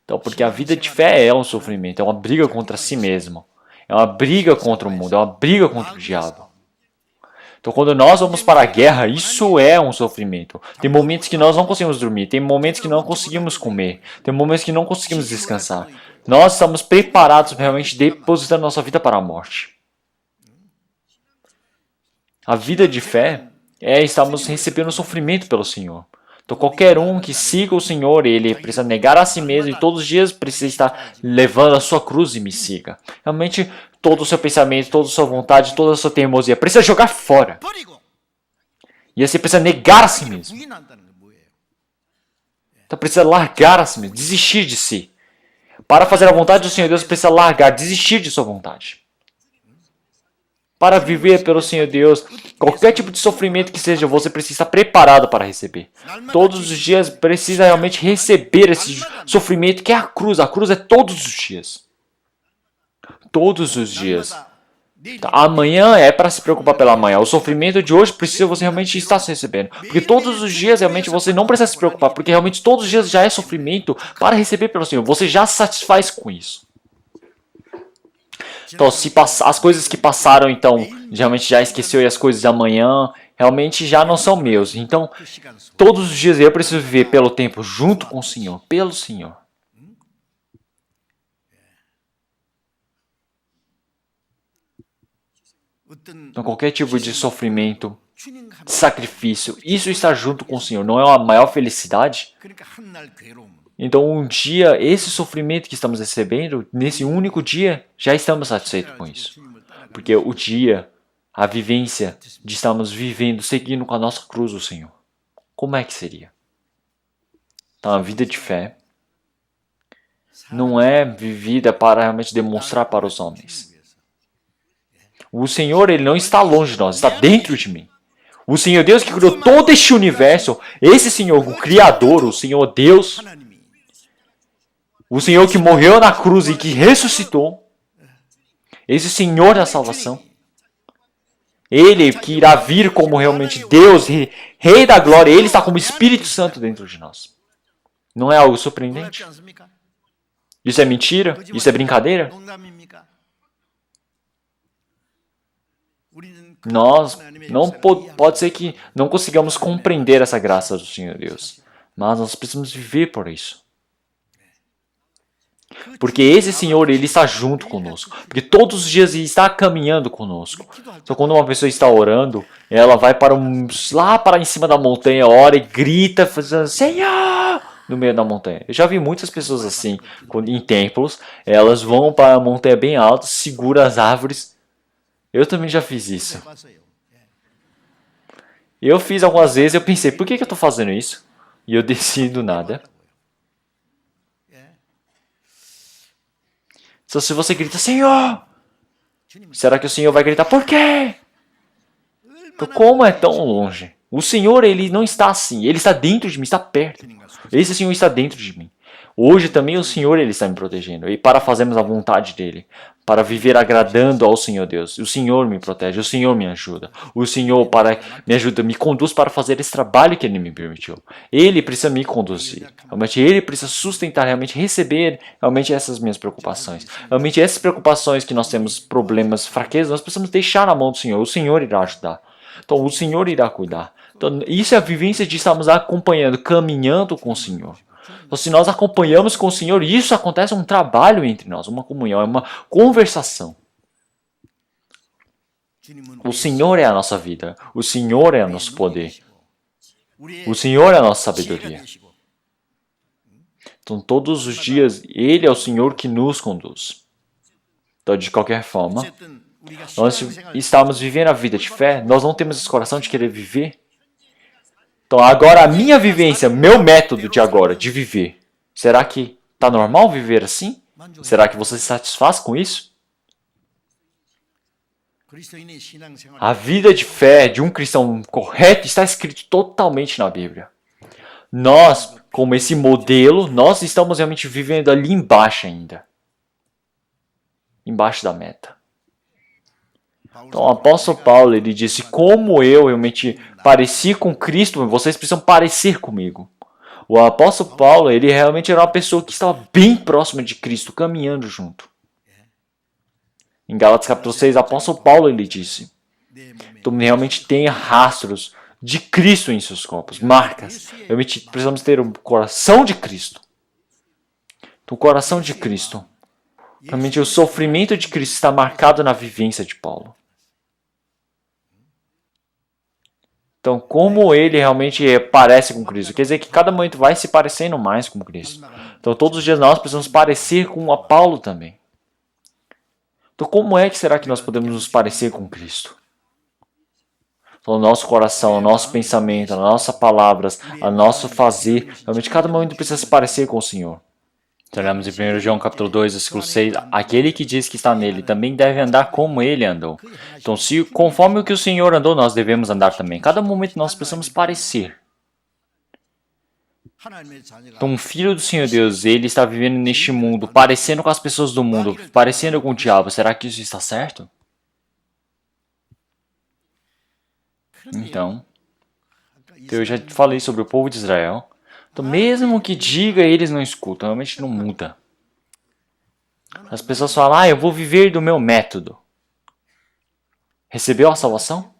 Então, porque a vida de fé é um sofrimento, é uma briga contra si mesmo, é uma briga contra o mundo, é uma briga contra o diabo. Então, quando nós vamos para a guerra, isso é um sofrimento. Tem momentos que nós não conseguimos dormir, tem momentos que não conseguimos comer, tem momentos que não conseguimos descansar. Nós estamos preparados para realmente depositar nossa vida para a morte. A vida de fé é estarmos recebendo sofrimento pelo Senhor. Então qualquer um que siga o Senhor, ele precisa negar a si mesmo e todos os dias precisa estar levando a sua cruz e me siga. Realmente todo o seu pensamento, toda a sua vontade, toda a sua teimosia precisa jogar fora. E você precisa negar a si mesmo. Então precisa largar a si mesmo, desistir de si. Para fazer a vontade do Senhor Deus, precisa largar, desistir de sua vontade. para viver pelo Senhor Deus. Qualquer tipo de sofrimento que seja, você precisa estar preparado para receber. Todos os dias precisa realmente receber esse sofrimento que é a cruz. A cruz é todos os dias. Todos os dias. Amanhã é para se preocupar pela amanhã. O sofrimento de hoje precisa você realmente estar se recebendo. Porque todos os dias realmente você não precisa se preocupar. Porque realmente todos os dias já é sofrimento para receber pelo Senhor. Você já se satisfaz com isso. Então, se as coisas que passaram, então, realmente já esqueceu e as coisas de amanhã realmente já não são meus. Então, todos os dias eu preciso viver pelo tempo junto com o Senhor, pelo Senhor. Então, qualquer tipo de sofrimento, de sacrifício, isso está junto com o Senhor. Não é a maior felicidade? Então, um dia, esse sofrimento que estamos recebendo, nesse único dia, já estamos satisfeitos com isso. Porque o dia, a vivência de estarmos vivendo, seguindo com a nossa cruz o Senhor. Como é que seria? Então, a vida de fé não é vivida para realmente demonstrar para os homens. O Senhor, Ele não está longe de nós, está dentro de mim. O Senhor Deus que criou todo este universo, esse Senhor, o Criador, o Senhor Deus, o Senhor que morreu na cruz e que ressuscitou, esse Senhor da salvação, Ele que irá vir como realmente Deus, Rei da glória, Ele está como Espírito Santo dentro de nós. Não é algo surpreendente? Isso é mentira? Isso é brincadeira? Nós não pode ser que não consigamos compreender essa graça do Senhor Deus, mas nós precisamos viver por isso. Porque esse Senhor, Ele está junto conosco. Porque todos os dias Ele está caminhando conosco. Então quando uma pessoa está orando, ela vai lá para em cima da montanha, ora e grita, fazendo Senhor! No meio da montanha. Eu já vi muitas pessoas assim, em templos, elas vão para a montanha bem alta, seguram as árvores. Eu também já fiz isso. Eu fiz algumas vezes, eu pensei, por que eu estou fazendo isso? E eu desci do nada. Então, se você grita, Senhor, será que o Senhor vai gritar, por quê? Então, como é tão longe? O Senhor, Ele não está assim. Ele está dentro de mim, está perto. Esse Senhor está dentro de mim. Hoje também o Senhor, Ele está me protegendo. E para fazermos a vontade dEle. Para viver agradando ao Senhor Deus. O Senhor me protege, o Senhor me ajuda. O Senhor me ajuda, me conduz para fazer esse trabalho que Ele me permitiu. Ele precisa me conduzir. Realmente Ele precisa sustentar, realmente receber realmente essas minhas preocupações. Realmente essas preocupações que nós temos, problemas, fraquezas, nós precisamos deixar na mão do Senhor. O Senhor irá ajudar. Então o Senhor irá cuidar. Então, isso é a vivência de estarmos acompanhando, caminhando com o Senhor. Então, se nós acompanhamos com o Senhor, isso acontece um trabalho entre nós, uma comunhão, é uma conversação. O Senhor é a nossa vida, o Senhor é o nosso poder, o Senhor é a nossa sabedoria. Então, todos os dias, Ele é o Senhor que nos conduz. Então, de qualquer forma, nós estamos vivendo a vida de fé, nós não temos esse coração de querer viver. Então, agora a minha vivência, meu método de agora, de viver, será que está normal viver assim? Será que você se satisfaz com isso? A vida de fé de um cristão correto está escrito totalmente na Bíblia. Nós, como esse modelo, nós estamos realmente vivendo ali embaixo ainda. Embaixo da meta. Então, o apóstolo Paulo, ele disse, como eu realmente pareci com Cristo, vocês precisam parecer comigo. O apóstolo Paulo, ele realmente era uma pessoa que estava bem próxima de Cristo, caminhando junto. Em Gálatas capítulo 6, o apóstolo Paulo, ele disse, então realmente tenha rastros de Cristo em seus corpos, marcas. Realmente precisamos ter o coração de Cristo. Então, o coração de Cristo. Realmente o sofrimento de Cristo está marcado na vivência de Paulo. Então, como ele realmente parece com Cristo? Quer dizer que cada momento vai se parecendo mais com Cristo. Então, todos os dias nós precisamos parecer com a Paulo também. Então, como é que será que nós podemos nos parecer com Cristo? Então, o nosso coração, o nosso pensamento, as nossas palavras, o nosso fazer, realmente cada momento precisa se parecer com o Senhor. Então, olhamos em 1 João capítulo 2, versículo 6, aquele que diz que está nele também deve andar como ele andou. Então, se conforme o que o Senhor andou, nós devemos andar também. Cada momento nós precisamos parecer. Então, um filho do Senhor Deus, ele está vivendo neste mundo, parecendo com as pessoas do mundo, parecendo com o diabo. Será que isso está certo? Então, eu já falei sobre o povo de Israel. Então, mesmo que diga, eles não escutam, realmente não muda. As pessoas falam, eu vou viver do meu método. Recebeu a salvação?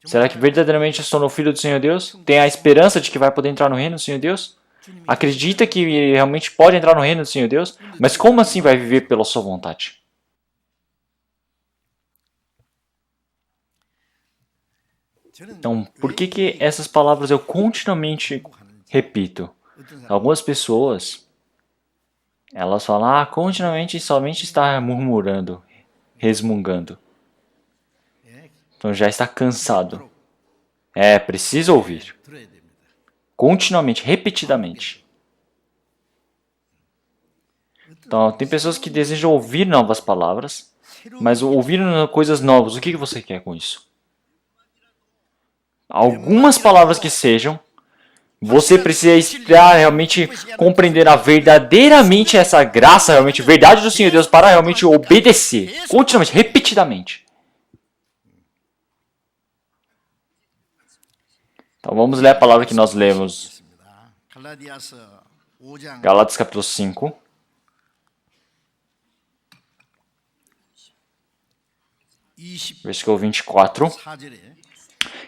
Será que verdadeiramente se tornou filho do Senhor Deus? Tem a esperança de que vai poder entrar no reino do Senhor Deus? Acredita que realmente pode entrar no reino do Senhor Deus? Mas como assim vai viver pela sua vontade? Então, por que essas palavras eu continuamente repito? Algumas pessoas, elas falam, continuamente somente está murmurando, resmungando. Então já está cansado. Precisa ouvir. Continuamente, repetidamente. Então, tem pessoas que desejam ouvir novas palavras, mas ouvir coisas novas, o que você quer com isso? Algumas palavras que sejam, você precisa estar realmente compreender verdadeiramente essa graça, realmente verdade do Senhor Deus para realmente obedecer, continuamente, repetidamente. Então vamos ler a palavra que nós lemos. Gálatas capítulo 5. Versículo 24.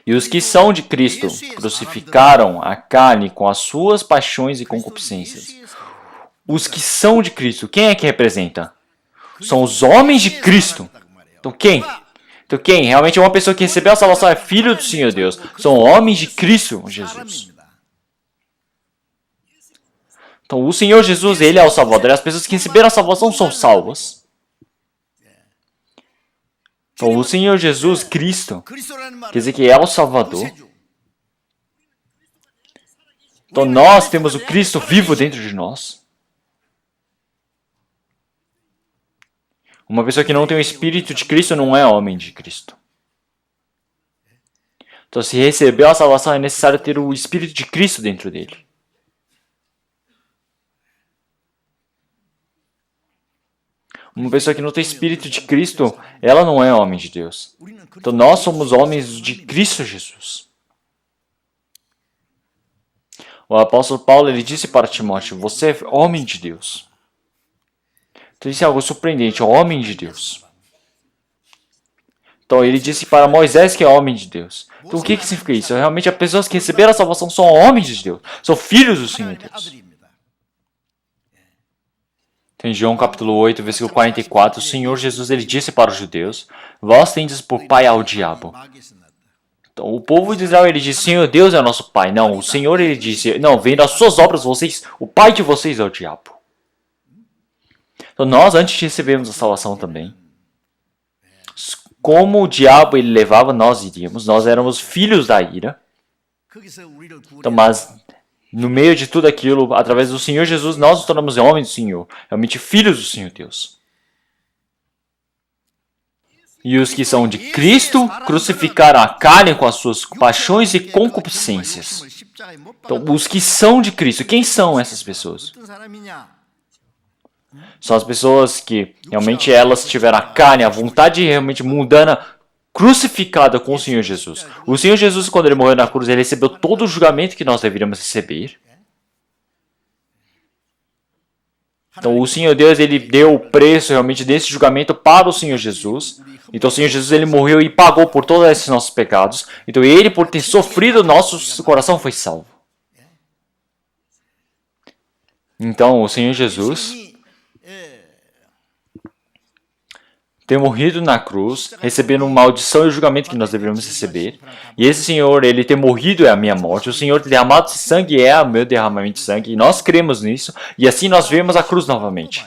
E os que são de Cristo crucificaram a carne com as suas paixões e concupiscências. Os que são de Cristo, quem é que representa? São os homens de Cristo. Então quem? Realmente uma pessoa que recebeu a salvação é filho do Senhor Deus. São homens de Cristo Jesus. Então o Senhor Jesus, ele é o Salvador. E as pessoas que receberam a salvação são salvas. Então, o Senhor Jesus Cristo, quer dizer que é o Salvador. Então, nós temos o Cristo vivo dentro de nós. Uma pessoa que não tem o Espírito de Cristo não é homem de Cristo. Então, se recebeu a salvação, é necessário ter o Espírito de Cristo dentro dele. Uma pessoa que não tem Espírito de Cristo, ela não é homem de Deus. Então nós somos homens de Cristo Jesus. O apóstolo Paulo, ele disse para Timóteo, você é homem de Deus. Então isso é algo surpreendente, homem de Deus. Então ele disse para Moisés que é homem de Deus. Então o que significa isso? Realmente as pessoas que receberam a salvação são homens de Deus, são filhos do Senhor Deus. Em João capítulo 8, versículo 44, o Senhor Jesus, ele disse para os judeus, vós tendes por pai ao diabo. Então, o povo de Israel, ele disse, Senhor Deus é o nosso pai. Não, o Senhor, ele disse, não, vem das suas obras, o pai de vocês é o diabo. Então, nós, antes de recebermos a salvação também, como o diabo, ele levava, nós iríamos, nós éramos filhos da ira. Então, mas no meio de tudo aquilo, através do Senhor Jesus, nós nos tornamos homens do Senhor, realmente filhos do Senhor Deus. E os que são de Cristo crucificaram a carne com as suas paixões e concupiscências. Então, os que são de Cristo, quem são essas pessoas? São as pessoas que realmente elas tiveram a carne, a vontade realmente mundana, crucificada com o Senhor Jesus. O Senhor Jesus, quando ele morreu na cruz, ele recebeu todo o julgamento que nós deveríamos receber. Então, o Senhor Deus, ele deu o preço realmente desse julgamento para o Senhor Jesus. Então, o Senhor Jesus, ele morreu e pagou por todos esses nossos pecados. Então, ele, por ter sofrido, nosso coração foi salvo. Então, o Senhor Jesus ter morrido na cruz, recebendo uma maldição e o julgamento que nós deveríamos receber. E esse Senhor, ele ter morrido é a minha morte. O Senhor ter derramado esse sangue é o meu derramamento de sangue. E nós cremos nisso. E assim nós vemos a cruz novamente.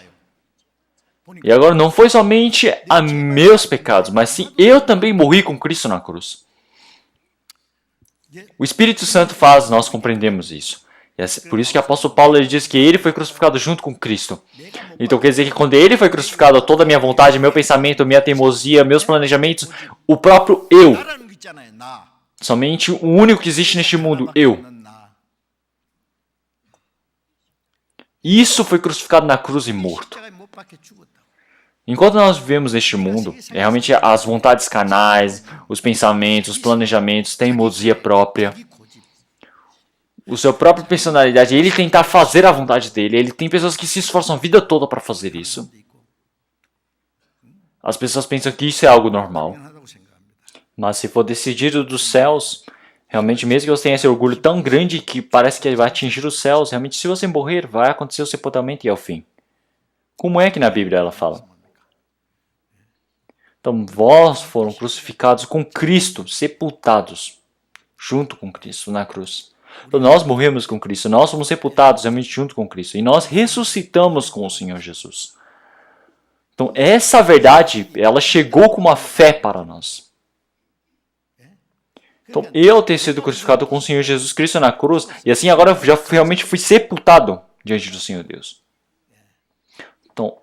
E agora não foi somente a meus pecados, mas sim eu também morri com Cristo na cruz. O Espírito Santo faz nós compreendemos isso. Por isso que o apóstolo Paulo ele diz que ele foi crucificado junto com Cristo. Então quer dizer que quando ele foi crucificado, toda a minha vontade, meu pensamento, minha teimosia, meus planejamentos, o próprio eu, somente o único que existe neste mundo, eu. Isso foi crucificado na cruz e morto. Enquanto nós vivemos neste mundo, realmente as vontades carnais, os pensamentos, os planejamentos, teimosia própria, o seu próprio personalidade, ele tentar fazer a vontade dele. Ele tem pessoas que se esforçam a vida toda para fazer isso. As pessoas pensam que isso é algo normal. Mas se for decidido dos céus, realmente mesmo que você tenha esse orgulho tão grande que parece que ele vai atingir os céus, realmente se você morrer, vai acontecer o sepultamento e é o fim. Como é que na Bíblia ela fala? Então vós foram crucificados com Cristo, sepultados junto com Cristo na cruz. Então nós morremos com Cristo, nós somos sepultados realmente junto com Cristo e nós ressuscitamos com o Senhor Jesus. Então essa verdade, ela chegou com uma fé para nós. Então eu ter sido crucificado com o Senhor Jesus Cristo na cruz e assim agora eu já realmente fui sepultado diante do Senhor Deus. Então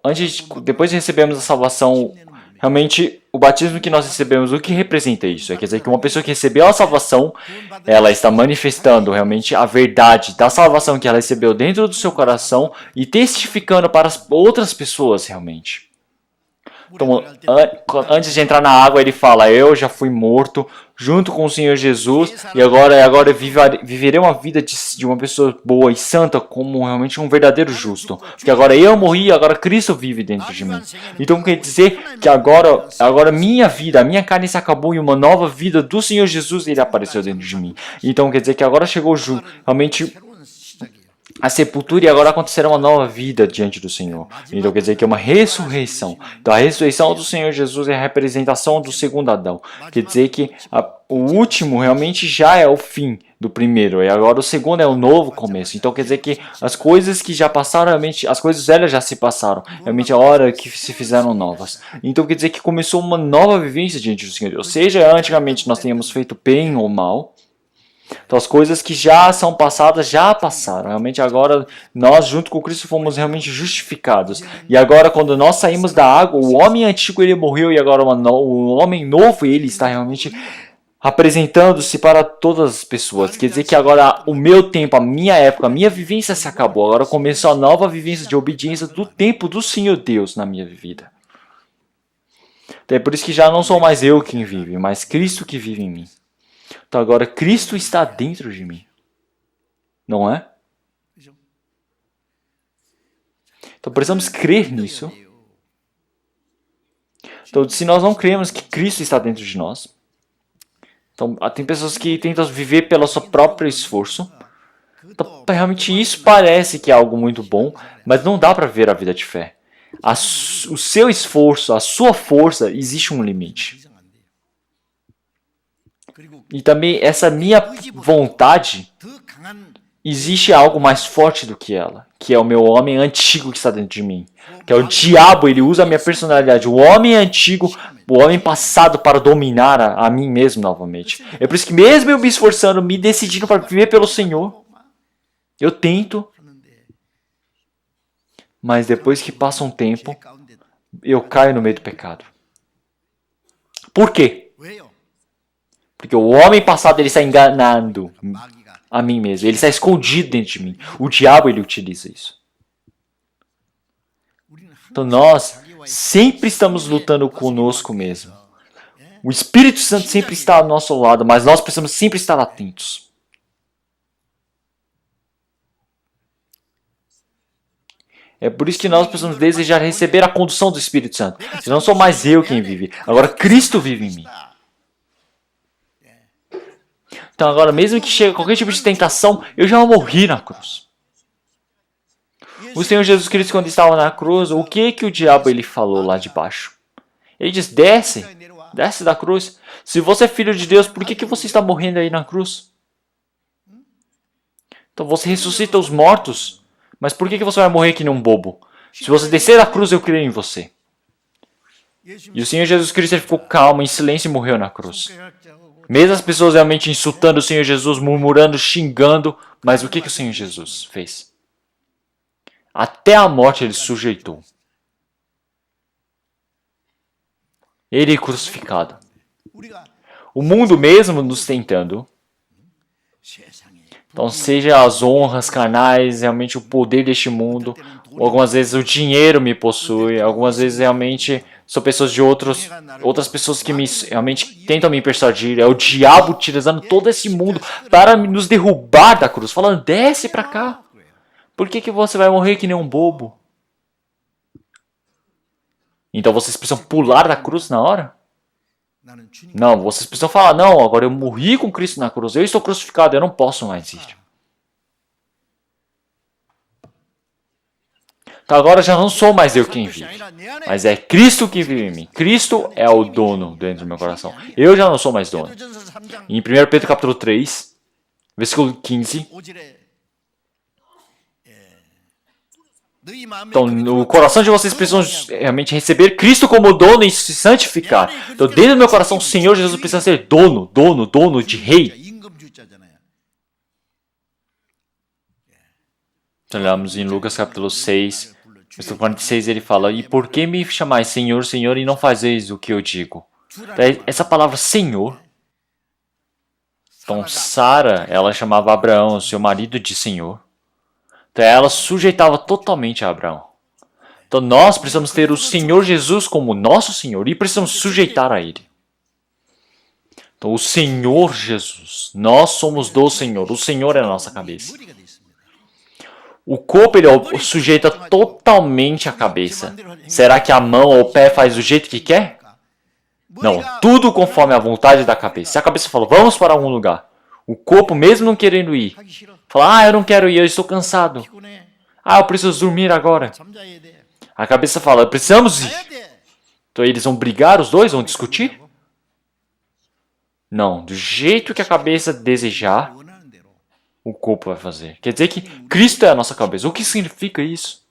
depois de recebermos a salvação, realmente, o batismo que nós recebemos, o que representa isso? Quer dizer que uma pessoa que recebeu a salvação, ela está manifestando realmente a verdade da salvação que ela recebeu dentro do seu coração e testificando para as outras pessoas realmente. Então, antes de entrar na água, ele fala, eu já fui morto junto com o Senhor Jesus e agora eu viverei uma vida de uma pessoa boa e santa como realmente um verdadeiro justo. Porque agora eu morri e agora Cristo vive dentro de mim. Então quer dizer que agora minha vida, a minha carne se acabou e uma nova vida do Senhor Jesus ele apareceu dentro de mim. Então quer dizer que agora chegou realmente a sepultura e agora acontecerá uma nova vida diante do Senhor. Então quer dizer que é uma ressurreição. Então a ressurreição do Senhor Jesus é a representação do segundo Adão. Quer dizer que o último realmente já é o fim do primeiro. E agora o segundo é o novo começo. Então quer dizer que as coisas que já passaram, realmente, as coisas velhas já se passaram. Realmente é a hora que se fizeram novas. Então quer dizer que começou uma nova vivência diante do Senhor Deus. Seja antigamente nós tenhamos feito bem ou mal. Então as coisas que já são passadas, já passaram. Realmente agora nós junto com Cristo fomos realmente justificados. E agora quando nós saímos da água, o homem antigo ele morreu e agora o homem novo ele está realmente apresentando-se para todas as pessoas. Quer dizer que agora o meu tempo, a minha época, a minha vivência se acabou. Agora começou a nova vivência de obediência do tempo do Senhor Deus na minha vida. Então é por isso que já não sou mais eu quem vive, mas Cristo que vive em mim. Então agora Cristo está dentro de mim. Não é? Então precisamos crer nisso. Então se nós não cremos que Cristo está dentro de nós, então tem pessoas que tentam viver pelo seu próprio esforço. Então realmente isso parece que é algo muito bom, mas não dá para ver a vida de fé. O seu esforço, a sua força, existe um limite. E também essa minha vontade, existe algo mais forte do que ela, que é o meu homem antigo que está dentro de mim. Que é o diabo, ele usa a minha personalidade, o homem antigo, o homem passado para dominar a mim mesmo novamente. É por isso que mesmo eu me esforçando, me decidindo para viver pelo Senhor, eu tento, mas depois que passa um tempo, eu caio no meio do pecado. Por quê? Porque o homem passado ele está enganando a mim mesmo. Ele está escondido dentro de mim. O diabo ele utiliza isso. Então nós sempre estamos lutando conosco mesmo. O Espírito Santo sempre está ao nosso lado, mas nós precisamos sempre estar atentos. É por isso que nós precisamos desejar receber a condução do Espírito Santo. Se não sou mais eu quem vive, agora Cristo vive em mim. Então agora, mesmo que chegue qualquer tipo de tentação, eu já morri na cruz. O Senhor Jesus Cristo, quando estava na cruz, o que o diabo ele falou lá de baixo? Ele diz, desce da cruz. Se você é filho de Deus, por que você está morrendo aí na cruz? Então você ressuscita os mortos, mas por que você vai morrer que nem um bobo? Se você descer da cruz, eu creio em você. E o Senhor Jesus Cristo ele ficou calmo, em silêncio e morreu na cruz. Mesmo as pessoas realmente insultando o Senhor Jesus, murmurando, xingando, mas o que o Senhor Jesus fez? Até a morte ele sujeitou. Ele é crucificado. O mundo mesmo nos tentando. Então, seja as honras carnais, realmente o poder deste mundo, ou algumas vezes o dinheiro me possui, algumas vezes realmente são pessoas de outras pessoas que realmente tentam me persuadir. É o diabo utilizando todo esse mundo para nos derrubar da cruz, falando, desce para cá. Por que você vai morrer que nem um bobo? Então vocês precisam pular da cruz na hora? Não, vocês precisam falar, não, agora eu morri com Cristo na cruz, eu estou crucificado, eu não posso mais ir. Então agora já não sou mais eu quem vive, mas é Cristo que vive em mim. Cristo é o dono dentro do meu coração. Eu já não sou mais dono. Em 1 Pedro capítulo 3, versículo 15, então, no coração de vocês precisam realmente receber Cristo como dono e se santificar. Então, dentro do meu coração, o Senhor Jesus precisa ser dono de rei. Então, olhamos em Lucas capítulo 6, versículo 46, ele fala, e por que me chamais Senhor, Senhor, e não fazeis o que eu digo? Então, essa palavra Senhor. Então, Sara, ela chamava Abraão, seu marido, de Senhor. Então, ela sujeitava totalmente a Abraão. Então, nós precisamos ter o Senhor Jesus como nosso Senhor e precisamos sujeitar a Ele. Então, o Senhor Jesus, nós somos do Senhor, o Senhor é a nossa cabeça. O corpo, ele sujeita totalmente a cabeça. Será que a mão ou o pé faz do jeito que quer? Não, tudo conforme a vontade da cabeça. Se a cabeça fala, vamos para algum lugar, o corpo, mesmo não querendo ir, fala, eu não quero ir, eu estou cansado. Eu preciso dormir agora. A cabeça fala, precisamos ir. Então eles vão brigar, os dois vão discutir? Não, do jeito que a cabeça desejar, o corpo vai fazer. Quer dizer que Cristo é a nossa cabeça. O que significa isso?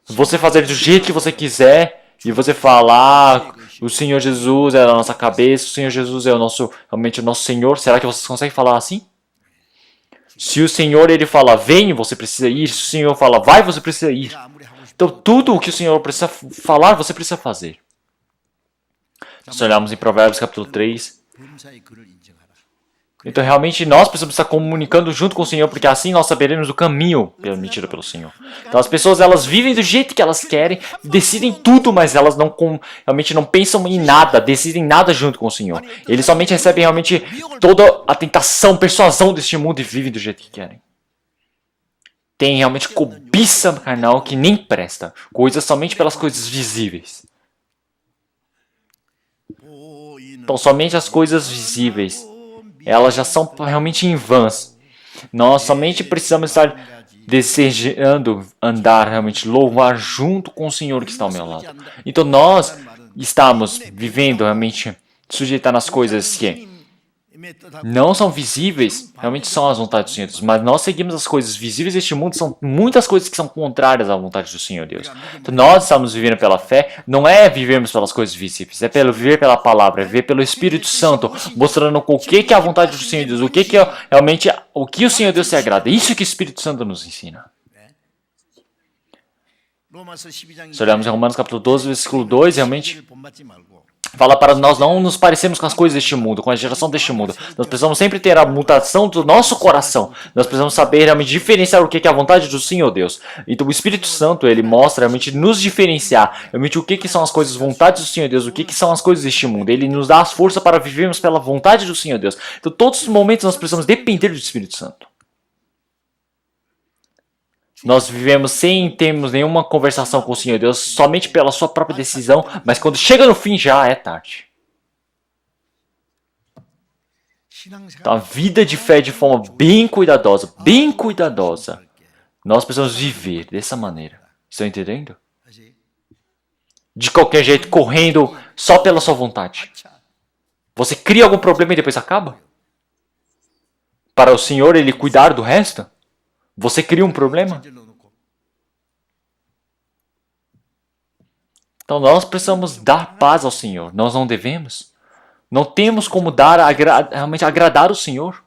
Você fazer do jeito que você quiser e você falar, o Senhor Jesus é a nossa cabeça, o Senhor Jesus é realmente o nosso Senhor. Será que vocês conseguem falar assim? Se o Senhor ele fala, vem, você precisa ir. Se o Senhor fala, vai, você precisa ir. Então, tudo o que o Senhor precisa falar, você precisa fazer. Se olharmos em Provérbios capítulo 3, então realmente nós precisamos estar comunicando junto com o Senhor, porque assim nós saberemos o caminho permitido pelo Senhor. Então as pessoas elas vivem do jeito que elas querem, decidem tudo, mas elas realmente não pensam em nada, decidem nada junto com o Senhor. Eles somente recebem realmente toda a tentação, persuasão deste mundo e vivem do jeito que querem. Tem realmente cobiça carnal que nem presta, coisas somente pelas coisas visíveis. Então somente as coisas visíveis elas já são realmente em vãs. Nós somente precisamos estar desejando andar, realmente louvar junto com o Senhor que está ao meu lado. Então nós estamos vivendo realmente sujeitando as coisas que não são visíveis, realmente são as vontades do Senhor Deus. Mas nós seguimos as coisas visíveis deste mundo, são muitas coisas que são contrárias à vontade do Senhor Deus. Então nós estamos vivendo pela fé, não é vivermos pelas coisas visíveis, é pelo viver pela palavra, é viver pelo Espírito Santo, mostrando o que é a vontade do Senhor Deus, o que é realmente o que o Senhor Deus se agrada. Isso que o Espírito Santo nos ensina. Se olharmos em Romanos capítulo 12, versículo 2, realmente fala para nós não nos parecermos com as coisas deste mundo, com a geração deste mundo. Nós precisamos sempre ter a mutação do nosso coração. Nós precisamos saber realmente diferenciar o que é a vontade do Senhor Deus. Então o Espírito Santo, ele mostra realmente nos diferenciar, realmente o que são as coisas, vontades do Senhor Deus, o que são as coisas deste mundo. Ele nos dá as forças para vivermos pela vontade do Senhor Deus. Então todos os momentos nós precisamos depender do Espírito Santo. Nós vivemos sem termos nenhuma conversação com o Senhor Deus, somente pela sua própria decisão, mas quando chega no fim já é tarde. Então a vida de fé de forma bem cuidadosa, nós precisamos viver dessa maneira. Estão entendendo? De qualquer jeito, correndo só pela sua vontade. Você cria algum problema e depois acaba? Para o Senhor ele cuidar do resto? Você cria um problema? Então nós precisamos dar paz ao Senhor. Nós não devemos. Não temos como dar realmente agradar o Senhor.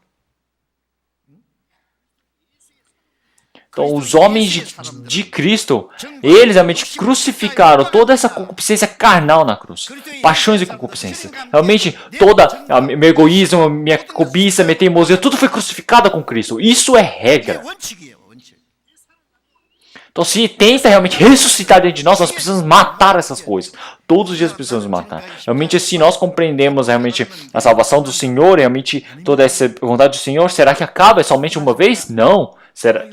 Então, os homens de Cristo, eles realmente crucificaram toda essa concupiscência carnal na cruz. Paixões e concupiscências. Realmente, todo meu egoísmo, minha cobiça, minha teimosia, tudo foi crucificado com Cristo. Isso é regra. Então, se tenta realmente ressuscitar dentro de nós, nós precisamos matar essas coisas. Todos os dias precisamos matar. Realmente, se nós compreendemos realmente a salvação do Senhor, realmente toda essa vontade do Senhor, será que acaba somente uma vez? Não. Será...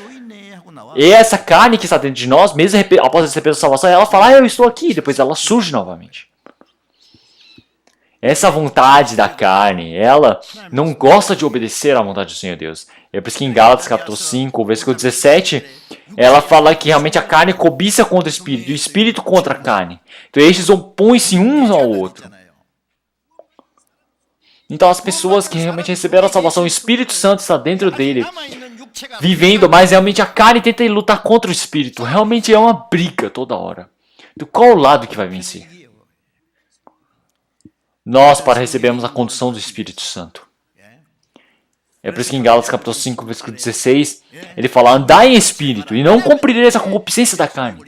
E essa carne que está dentro de nós, mesmo após receber a salvação, ela fala, eu estou aqui, e depois ela surge novamente. Essa vontade da carne, ela não gosta de obedecer à vontade do Senhor Deus. É por isso que em Gálatas capítulo 5, versículo 17, ela fala que realmente a carne cobiça contra o Espírito, e o Espírito contra a carne. Então estes opõem-se uns ao outro. Então as pessoas que realmente receberam a salvação, o Espírito Santo está dentro dele, vivendo, mas realmente a carne tenta lutar contra o Espírito. Realmente é uma briga toda hora. Do qual lado que vai vencer? Nós, para recebermos a condução do Espírito Santo. É por isso que em Gálatas capítulo 5, versículo 16, ele fala, andai em Espírito, e não cumprireis a concupiscência da carne.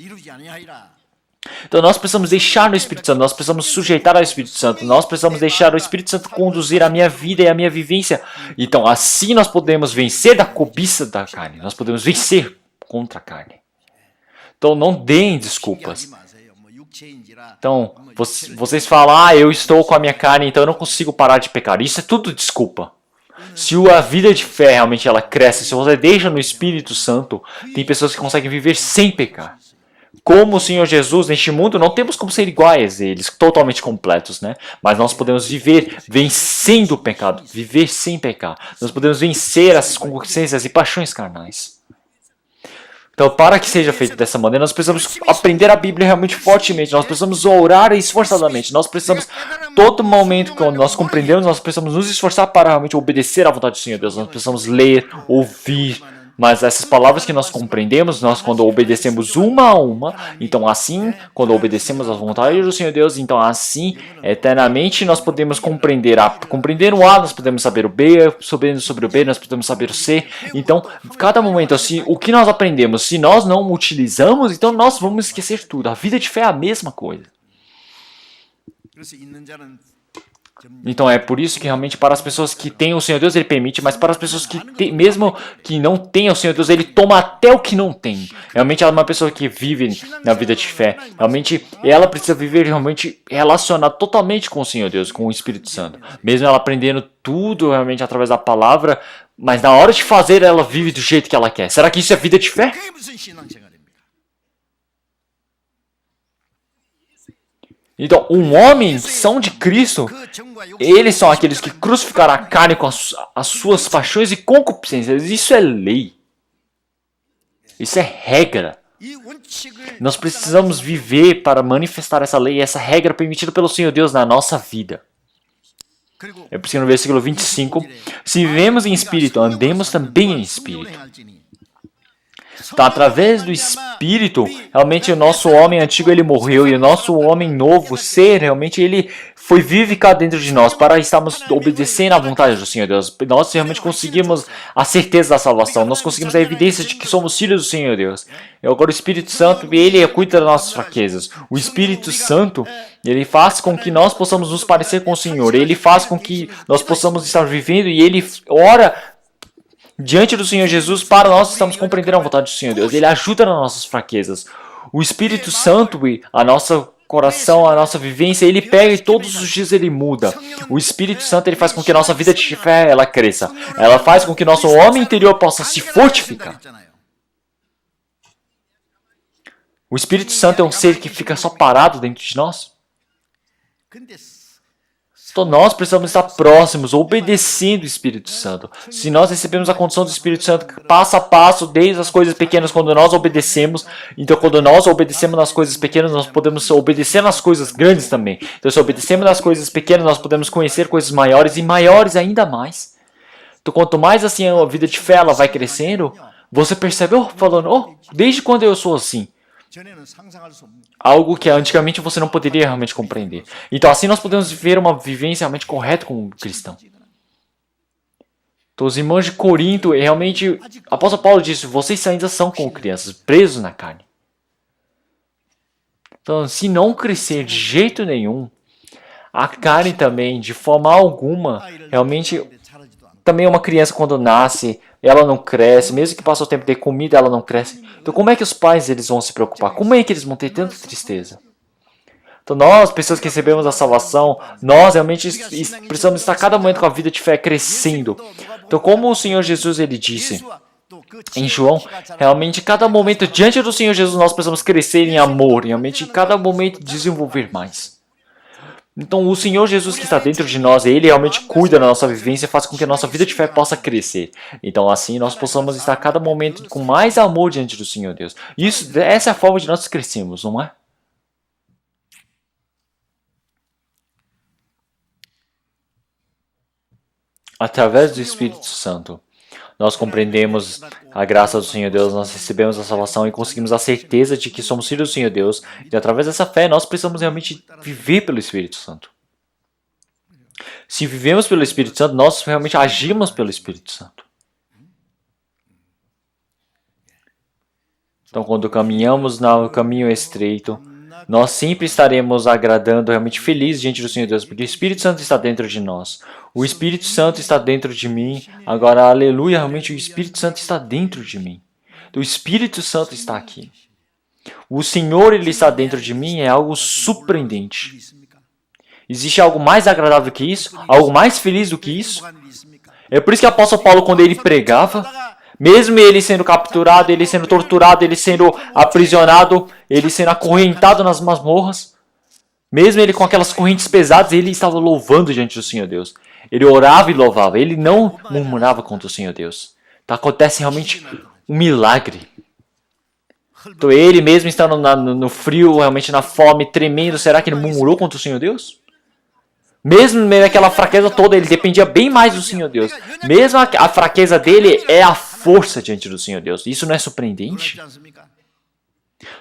Então nós precisamos deixar no Espírito Santo, nós precisamos sujeitar ao Espírito Santo, nós precisamos deixar o Espírito Santo conduzir a minha vida e a minha vivência. Então assim nós podemos vencer da cobiça da carne, nós podemos vencer contra a carne. Então não deem desculpas. Então vocês falam, eu estou com a minha carne, então eu não consigo parar de pecar. Isso é tudo desculpa. Se a vida de fé realmente ela cresce, se você deixa no Espírito Santo, tem pessoas que conseguem viver sem pecar. Como o Senhor Jesus, neste mundo, não temos como ser iguais a eles, totalmente completos, né? Mas nós podemos viver vencendo o pecado, viver sem pecar. Nós podemos vencer essas concupiscências e paixões carnais. Então, para que seja feito dessa maneira, nós precisamos aprender a Bíblia realmente fortemente, nós precisamos orar esforçadamente, nós precisamos, todo momento que nós compreendemos, nós precisamos nos esforçar para realmente obedecer à vontade do Senhor Deus, nós precisamos ler, ouvir, mas essas palavras que nós compreendemos, nós quando obedecemos uma a uma, então assim, quando obedecemos à vontade do Senhor Deus, então assim, eternamente nós podemos compreender o A, nós podemos saber o B, sobre o B, nós podemos saber o C. Então, cada momento, assim, o que nós aprendemos, se nós não utilizamos, então nós vamos esquecer tudo. A vida de fé é a mesma coisa. Então é por isso que realmente para as pessoas que têm o Senhor Deus, Ele permite, mas para as pessoas que tem, mesmo que não tenham o Senhor Deus, Ele toma até o que não tem. Realmente ela é uma pessoa que vive na vida de fé. Realmente ela precisa viver realmente relacionada totalmente com o Senhor Deus, com o Espírito Santo. Mesmo ela aprendendo tudo realmente através da palavra, mas na hora de fazer ela vive do jeito que ela quer. Será que isso é vida de fé? Então, um homem que são de Cristo, eles são aqueles que crucificaram a carne com as suas paixões e concupiscências. Isso é lei. Isso é regra. Nós precisamos viver para manifestar essa lei, essa regra permitida pelo Senhor Deus na nossa vida. É por isso que no versículo 25, se vivemos em espírito, andemos também em espírito. Então, através do Espírito, realmente o nosso homem antigo ele morreu e o nosso homem novo ser, realmente ele foi vivificado dentro de nós para estarmos obedecendo à vontade do Senhor Deus. Nós realmente conseguimos a certeza da salvação, nós conseguimos a evidência de que somos filhos do Senhor Deus. E agora o Espírito Santo, ele cuida das nossas fraquezas. O Espírito Santo, ele faz com que nós possamos nos parecer com o Senhor, ele faz com que nós possamos estar vivendo e ele ora diante do Senhor Jesus para nós estamos compreendendo a vontade do Senhor Deus. Ele ajuda nas nossas fraquezas. O Espírito Santo, a nossa coração, a nossa vivência, ele pega e todos os dias ele muda. O Espírito Santo ele faz com que a nossa vida de fé ela cresça. Ela faz com que nosso homem interior possa se fortificar. O Espírito Santo é um ser que fica só parado dentro de nós. Então nós precisamos estar próximos, obedecendo o Espírito Santo. Se nós recebemos a condição do Espírito Santo passo a passo, desde as coisas pequenas, quando nós obedecemos, então quando nós obedecemos nas coisas pequenas, nós podemos obedecer nas coisas grandes também. Então se obedecemos nas coisas pequenas, nós podemos conhecer coisas maiores e maiores ainda mais. Então quanto mais assim a vida de fé ela vai crescendo, você percebe, falando, desde quando eu sou assim? Algo que antigamente você não poderia realmente compreender. Então assim nós podemos viver uma vivência realmente correta como cristão. Então os irmãos de Corinto, realmente, o apóstolo Paulo disse, vocês ainda são como crianças, presos na carne. Então se não crescer de jeito nenhum, a carne também, de forma alguma, realmente, também uma criança quando nasce, ela não cresce, mesmo que passe o tempo de comida, ela não cresce. Então como é que os pais eles vão se preocupar? Como é que eles vão ter tanta tristeza? Então nós, pessoas que recebemos a salvação, nós realmente precisamos estar cada momento com a vida de fé crescendo. Então como o Senhor Jesus ele disse em João, realmente cada momento diante do Senhor Jesus nós precisamos crescer em amor, realmente em cada momento desenvolver mais. Então o Senhor Jesus que está dentro de nós, Ele realmente cuida da nossa vivência e faz com que a nossa vida de fé possa crescer. Então assim nós possamos estar a cada momento com mais amor diante do Senhor Deus. Essa é a forma de nós crescermos, não é? Através do Espírito Santo, nós compreendemos a graça do Senhor Deus, nós recebemos a salvação e conseguimos a certeza de que somos filhos do Senhor Deus. E através dessa fé, nós precisamos realmente viver pelo Espírito Santo. Se vivemos pelo Espírito Santo, nós realmente agimos pelo Espírito Santo. Então, quando caminhamos no caminho estreito, nós sempre estaremos agradando, realmente felizes diante do Senhor Deus, porque o Espírito Santo está dentro de nós. O Espírito Santo está dentro de mim. Agora, aleluia, realmente o Espírito Santo está dentro de mim. O Espírito Santo está aqui. O Senhor, Ele está dentro de mim, é algo surpreendente. Existe algo mais agradável que isso? Algo mais feliz do que isso? É por isso que o apóstolo Paulo, quando ele pregava, mesmo ele sendo capturado, ele sendo torturado, ele sendo aprisionado, ele sendo acorrentado nas masmorras, mesmo ele com aquelas correntes pesadas, ele estava louvando diante do Senhor Deus. Ele orava e louvava, ele não murmurava contra o Senhor Deus. Então acontece realmente um milagre. Então ele mesmo estando no frio, realmente na fome, tremendo, será que ele murmurou contra o Senhor Deus? Mesmo no meio daquela fraqueza toda, ele dependia bem mais do Senhor Deus. Mesmo a fraqueza dele é a força diante do Senhor Deus. Isso não é surpreendente?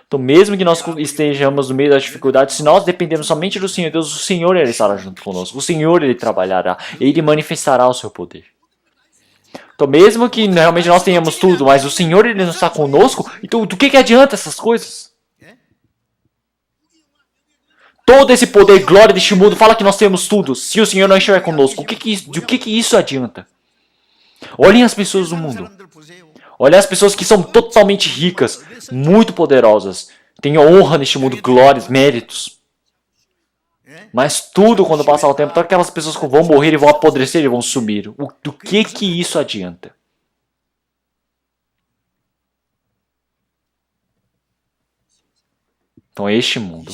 Então, mesmo que nós estejamos no meio das dificuldades, se nós dependemos somente do Senhor Deus, o Senhor ele estará junto conosco. O Senhor ele trabalhará. Ele manifestará o seu poder. Então, mesmo que realmente nós tenhamos tudo, mas o Senhor ele não está conosco, então do que adianta essas coisas? Todo esse poder e glória deste mundo fala que nós temos tudo. Se o Senhor não estiver conosco, do que isso adianta? Olhem as pessoas do mundo. Olhem as pessoas que são totalmente ricas, muito poderosas. Têm honra neste mundo, glórias, méritos. Mas tudo, quando passar o tempo, todas aquelas pessoas que vão morrer e vão apodrecer e vão sumir. Do que isso adianta? Então, este mundo.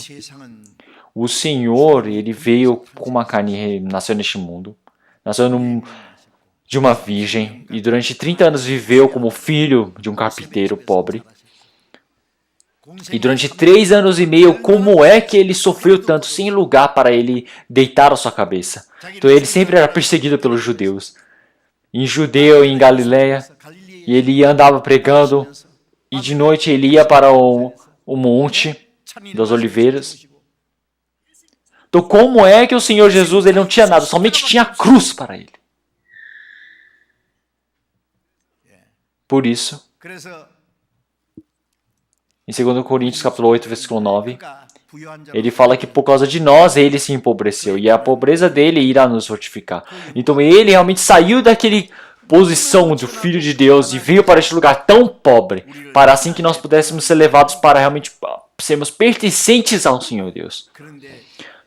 O Senhor, ele veio com uma carne, nasceu neste mundo, nasceu de uma virgem e durante 30 anos viveu como filho de um carpinteiro pobre. E durante 3 anos e meio, como é que ele sofreu tanto sem lugar para ele deitar a sua cabeça? Então ele sempre era perseguido pelos judeus. Em Judeu, em Galileia, e ele andava pregando, e de noite ele ia para o monte das oliveiras. Então como é que o Senhor Jesus ele não tinha nada, somente tinha a cruz para ele? Por isso, em 2 Coríntios capítulo 8, versículo 9, ele fala que por causa de nós ele se empobreceu, e a pobreza dele irá nos fortificar. Então ele realmente saiu daquele posição do Filho de Deus e veio para este lugar tão pobre, para assim que nós pudéssemos ser levados para realmente sermos pertencentes ao Senhor Deus.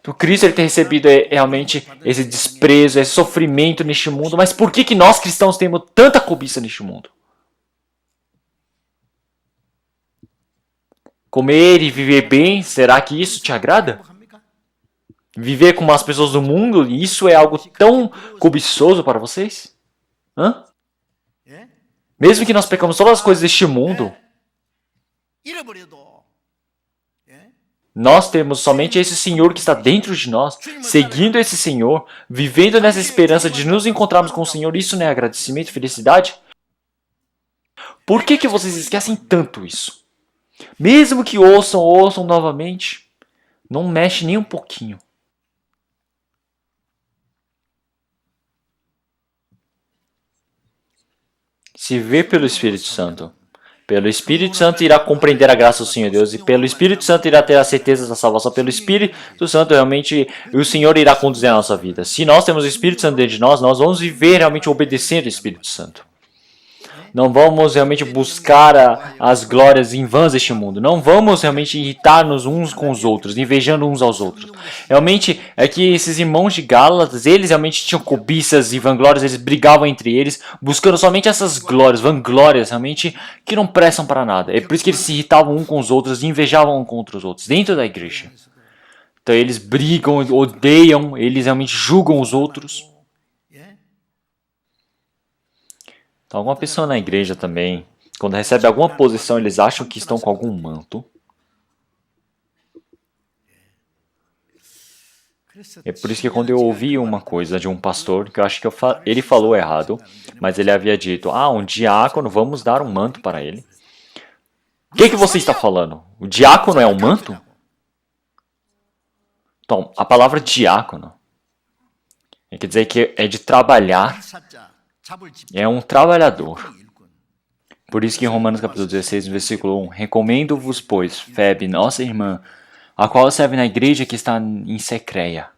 Então Cristo ele tem recebido realmente esse desprezo, esse sofrimento neste mundo, mas por que nós cristãos temos tanta cobiça neste mundo? Comer e viver bem, será que isso te agrada? Viver como as pessoas do mundo, isso é algo tão cobiçoso para vocês? Hã? Mesmo que nós pecamos todas as coisas deste mundo, nós temos somente esse Senhor que está dentro de nós, seguindo esse Senhor, vivendo nessa esperança de nos encontrarmos com o Senhor. Isso não é agradecimento, felicidade? Por que vocês esquecem tanto isso? Mesmo que ouçam novamente, não mexe nem um pouquinho. Se vê pelo Espírito Santo. Pelo Espírito Santo irá compreender a graça do Senhor Deus e pelo Espírito Santo irá ter a certeza da salvação. Pelo Espírito Santo realmente o Senhor irá conduzir a nossa vida. Se nós temos o Espírito Santo dentro de nós vamos viver realmente obedecendo o Espírito Santo. Não vamos realmente buscar as glórias em vãs deste mundo. Não vamos realmente irritar-nos uns com os outros, invejando uns aos outros. Realmente é que esses irmãos de Gálatas, eles realmente tinham cobiças e vanglórias, eles brigavam entre eles, buscando somente essas glórias, vanglórias realmente que não prestam para nada. É por isso que eles se irritavam uns com os outros e invejavam uns contra os outros, dentro da igreja. Então eles brigam, odeiam, eles realmente julgam os outros. Então, alguma pessoa na igreja também, quando recebe alguma posição, eles acham que estão com algum manto. É por isso que quando eu ouvi uma coisa de um pastor, que eu acho que ele falou errado, mas ele havia dito, um diácono, vamos dar um manto para ele. O que você está falando? O diácono é um manto? Então, a palavra diácono quer dizer que é de trabalhar, é um trabalhador. Por isso que em Romanos capítulo 16, versículo 1, recomendo-vos, pois, Febe, nossa irmã, a qual serve na igreja que está em Secreia.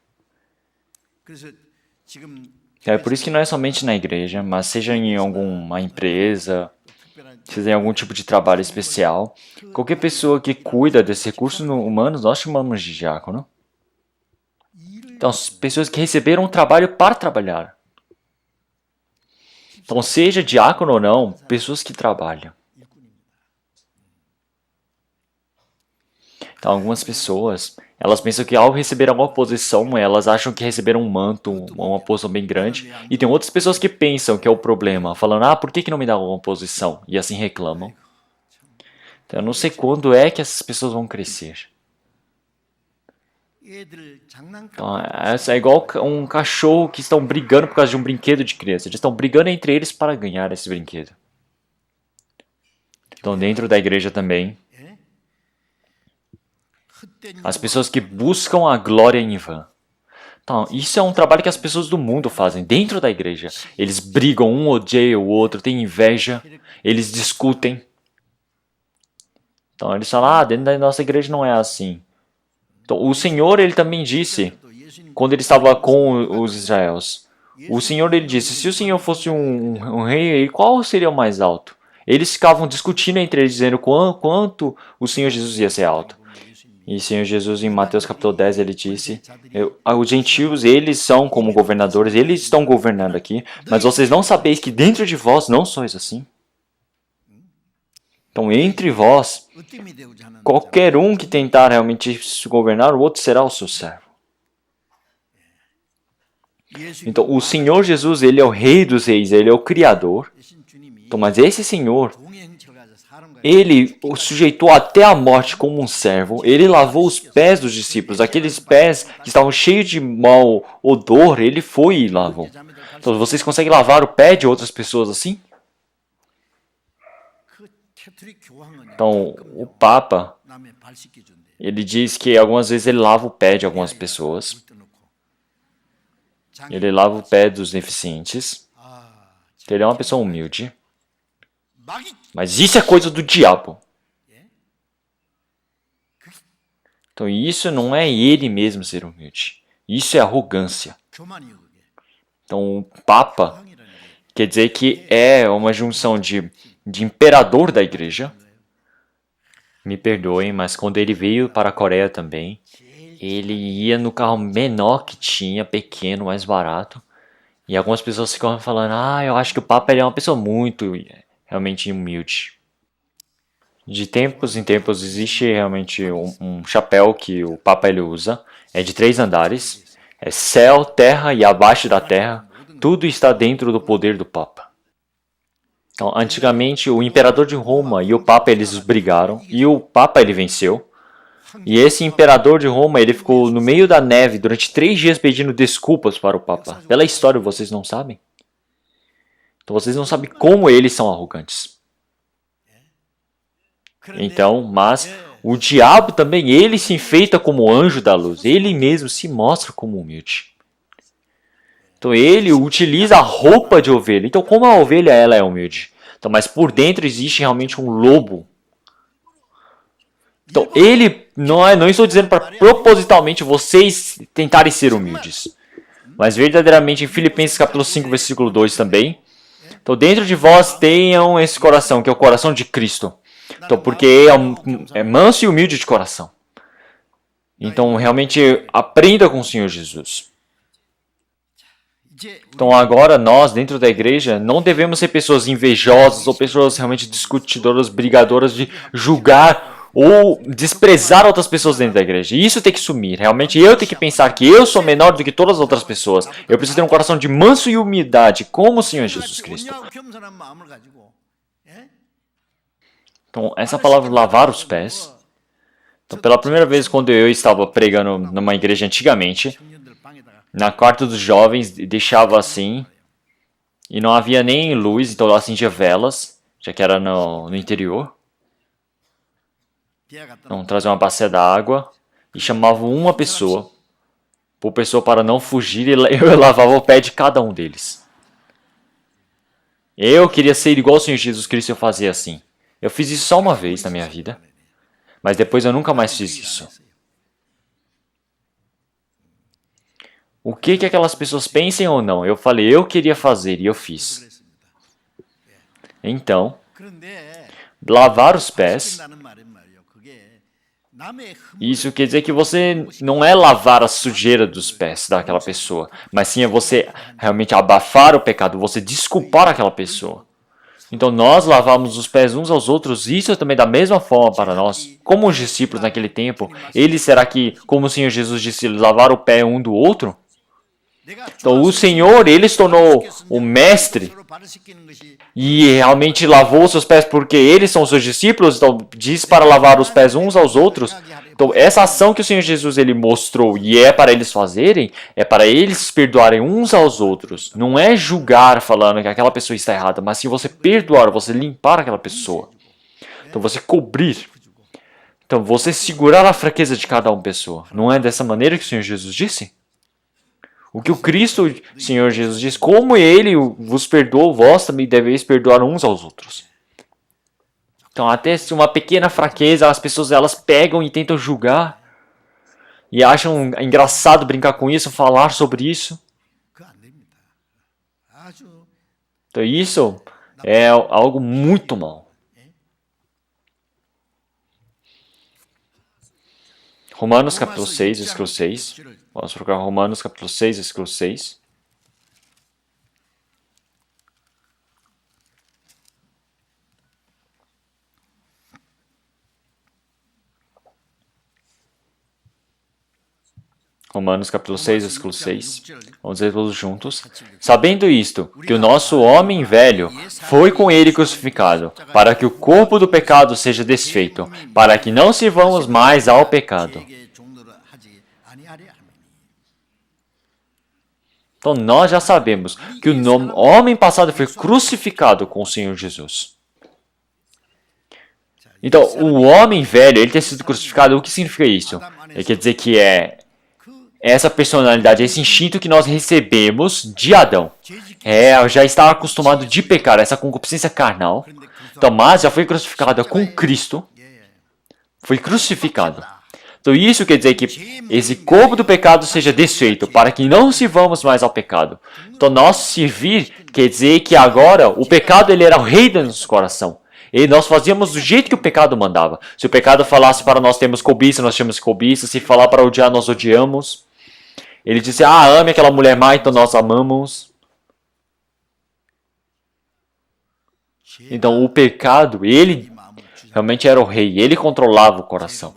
É por isso que não é somente na igreja, mas seja em alguma empresa, seja em algum tipo de trabalho especial, qualquer pessoa que cuida desses recursos humanos, nós chamamos de diácono. Então, as pessoas que receberam um trabalho para trabalhar. Então, seja diácono ou não, pessoas que trabalham. Então, algumas pessoas, elas pensam que ao receber alguma posição, elas acham que receberam um manto, uma posição bem grande. E tem outras pessoas que pensam que é o problema, falando, por que não me dá alguma posição? E assim reclamam. Então, eu não sei quando é que essas pessoas vão crescer. Então, essa é igual um cachorro que estão brigando por causa de um brinquedo de criança. Eles estão brigando entre eles para ganhar esse brinquedo. Então, dentro da igreja também, as pessoas que buscam a glória em vão. Então, isso é um trabalho que as pessoas do mundo fazem dentro da igreja. Eles brigam, um odeia o outro, tem inveja, eles discutem. Então, eles falam, dentro da nossa igreja não é assim. Então, o Senhor, ele também disse, quando ele estava com os israelis, o Senhor, ele disse, se o Senhor fosse um rei, qual seria o mais alto? Eles ficavam discutindo entre eles, dizendo quanto o Senhor Jesus ia ser alto. E o Senhor Jesus, em Mateus capítulo 10, ele disse, os gentios, eles são como governadores, eles estão governando aqui, mas vocês não sabeis que dentro de vós não sois assim? Então, entre vós, qualquer um que tentar realmente se governar, o outro será o seu servo. Então, o Senhor Jesus, ele é o Rei dos Reis, ele é o Criador. Então, mas esse Senhor, ele o sujeitou até a morte como um servo. Ele lavou os pés dos discípulos, aqueles pés que estavam cheios de mau odor, ele foi e lavou. Então, vocês conseguem lavar o pé de outras pessoas assim? Então, o Papa, ele diz que algumas vezes ele lava o pé de algumas pessoas. Ele lava o pé dos deficientes. Ele é uma pessoa humilde. Mas isso é coisa do diabo. Então, isso não é ele mesmo ser humilde. Isso é arrogância. Então, o Papa quer dizer que é uma junção de imperador da igreja. Me perdoem, mas quando ele veio para a Coreia também, ele ia no carro menor que tinha, pequeno, mais barato. E algumas pessoas ficam falando, eu acho que o Papa ele é uma pessoa muito, realmente humilde. De tempos em tempos existe realmente um chapéu que o Papa ele usa. É de 3 andares. É céu, terra e abaixo da terra. Tudo está dentro do poder do Papa. Então, antigamente, o imperador de Roma e o Papa eles brigaram. E o Papa ele venceu. E esse imperador de Roma ele ficou no meio da neve durante 3 dias pedindo desculpas para o Papa. Pela história, vocês não sabem? Então, vocês não sabem como eles são arrogantes. Então, mas o diabo também, ele se enfeita como anjo da luz. Ele mesmo se mostra como humilde. Então ele utiliza a roupa de ovelha. Então como a ovelha ela é humilde. Então, mas por dentro existe realmente um lobo. Então ele, não estou dizendo para propositalmente vocês tentarem ser humildes. Mas verdadeiramente em Filipenses capítulo 5, versículo 2 também. Então dentro de vós tenham esse coração, que é o coração de Cristo. Então porque é manso e humilde de coração. Então realmente aprenda com o Senhor Jesus. Então agora nós, dentro da igreja, não devemos ser pessoas invejosas ou pessoas realmente discutidoras, brigadoras de julgar ou desprezar outras pessoas dentro da igreja. E isso tem que sumir. Realmente eu tenho que pensar que eu sou menor do que todas as outras pessoas. Eu preciso ter um coração de manso e humildade, como o Senhor Jesus Cristo. Então essa palavra lavar os pés. Então pela primeira vez quando eu estava pregando numa igreja antigamente, na quarto dos jovens, deixava assim, e não havia nem luz, então eu acendia velas, já que era no interior. Então trazia uma bacia d'água e chamava uma pessoa, por pessoa para não fugir, e eu lavava o pé de cada um deles. Eu queria ser igual ao Senhor Jesus Cristo e eu fazia assim. Eu fiz isso só uma vez na minha vida, mas depois eu nunca mais fiz isso. O que aquelas pessoas pensem ou não, eu falei, eu queria fazer e eu fiz. Então, lavar os pés, isso quer dizer que você não é lavar a sujeira dos pés daquela pessoa, mas sim é você realmente abafar o pecado, você desculpar aquela pessoa. Então nós lavamos os pés uns aos outros, isso também da mesma forma para nós. Como os discípulos naquele tempo, eles será que, como o Senhor Jesus disse, lavar o pé um do outro? Então o Senhor, ele se tornou o mestre e realmente lavou seus pés porque eles são seus discípulos, então diz para lavar os pés uns aos outros. Então essa ação que o Senhor Jesus ele mostrou e é para eles fazerem, é para eles perdoarem uns aos outros. Não é julgar falando que aquela pessoa está errada, mas sim você perdoar, você limpar aquela pessoa. Então você cobrir. Então você segurar a fraqueza de cada uma pessoa. Não é dessa maneira que o Senhor Jesus disse? O que o Cristo, Senhor Jesus, diz, como Ele vos perdoou, vós também deveis perdoar uns aos outros. Então, até se uma pequena fraqueza, as pessoas elas pegam e tentam julgar e acham engraçado brincar com isso, falar sobre isso. Então, isso é algo muito mal. Romanos capítulo 6, versículo 6. Vamos procurar Romanos capítulo 6, versículo 6. Romanos capítulo 6, versículo 6. Vamos ler todos juntos. Sabendo isto, que o nosso homem velho foi com ele crucificado, para que o corpo do pecado seja desfeito, para que não sirvamos mais ao pecado. Então nós já sabemos que o homem passado foi crucificado com o Senhor Jesus. Então o homem velho, ele ter sido crucificado, o que significa isso? Ele quer dizer que é essa personalidade, esse instinto que nós recebemos de Adão. Já está acostumado de pecar, essa concupiscência carnal. Então, mas já foi crucificada com Cristo. Foi crucificado. Então isso quer dizer que esse corpo do pecado seja desfeito, para que não sirvamos mais ao pecado. Então nosso servir quer dizer que agora o pecado ele era o rei do nosso coração. E nós fazíamos do jeito que o pecado mandava. Se o pecado falasse para nós termos cobiça, nós tínhamos cobiça. Se falar para odiar, nós odiamos. Ele disse, ame aquela mulher má, então nós amamos. Então o pecado, ele realmente era o rei, ele controlava o coração.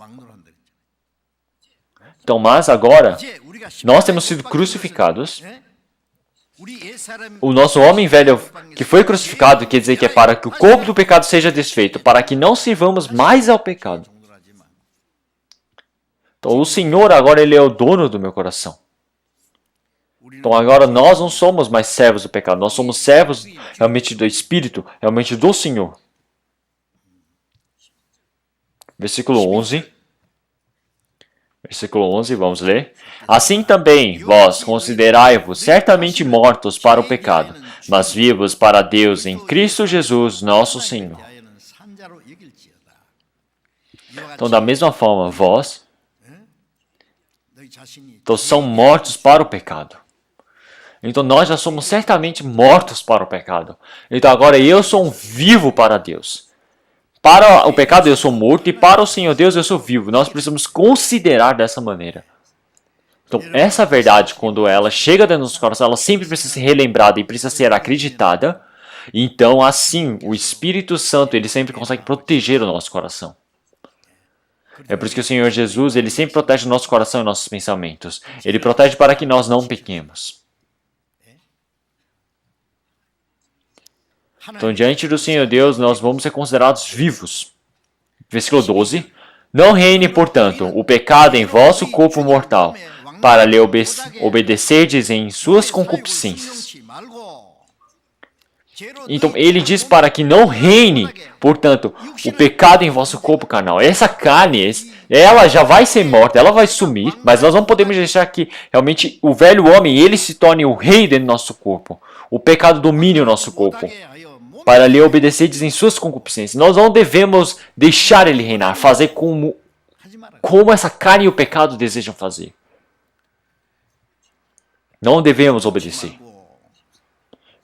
Então, mas agora, nós temos sido crucificados. O nosso homem velho que foi crucificado quer dizer que é para que o corpo do pecado seja desfeito, para que não sirvamos mais ao pecado. Então, o Senhor agora ele é o dono do meu coração. Então, agora nós não somos mais servos do pecado, nós somos servos realmente do Espírito, realmente do Senhor. Versículo 11. Versículo 11, vamos ler. Assim também, vós considerai-vos certamente mortos para o pecado, mas vivos para Deus em Cristo Jesus, nosso Senhor. Então, da mesma forma, vós são mortos para o pecado. Então, nós já somos certamente mortos para o pecado. Então, agora eu sou um vivo para Deus. Para o pecado eu sou morto e para o Senhor Deus eu sou vivo. Nós precisamos considerar dessa maneira. Então, essa verdade, quando ela chega dentro do nosso coração, ela sempre precisa ser relembrada e precisa ser acreditada. Então, assim, o Espírito Santo, ele sempre consegue proteger o nosso coração. É por isso que o Senhor Jesus, ele sempre protege o nosso coração e nossos pensamentos. Ele protege para que nós não pequemos. Então, diante do Senhor Deus, nós vamos ser considerados vivos. Versículo 12. Não reine, portanto, o pecado em vosso corpo mortal, para lhe obedecerdes em suas concupiscências. Então, ele diz para que não reine, portanto, o pecado em vosso corpo carnal. Essa carne, ela já vai ser morta, ela vai sumir, mas nós não podemos deixar que realmente o velho homem, ele se torne o rei dentro do nosso corpo. O pecado domine o nosso corpo, para lhe obedecerdes em suas concupiscências. Nós não devemos deixar ele reinar, fazer como essa carne e o pecado desejam fazer. Não devemos obedecer.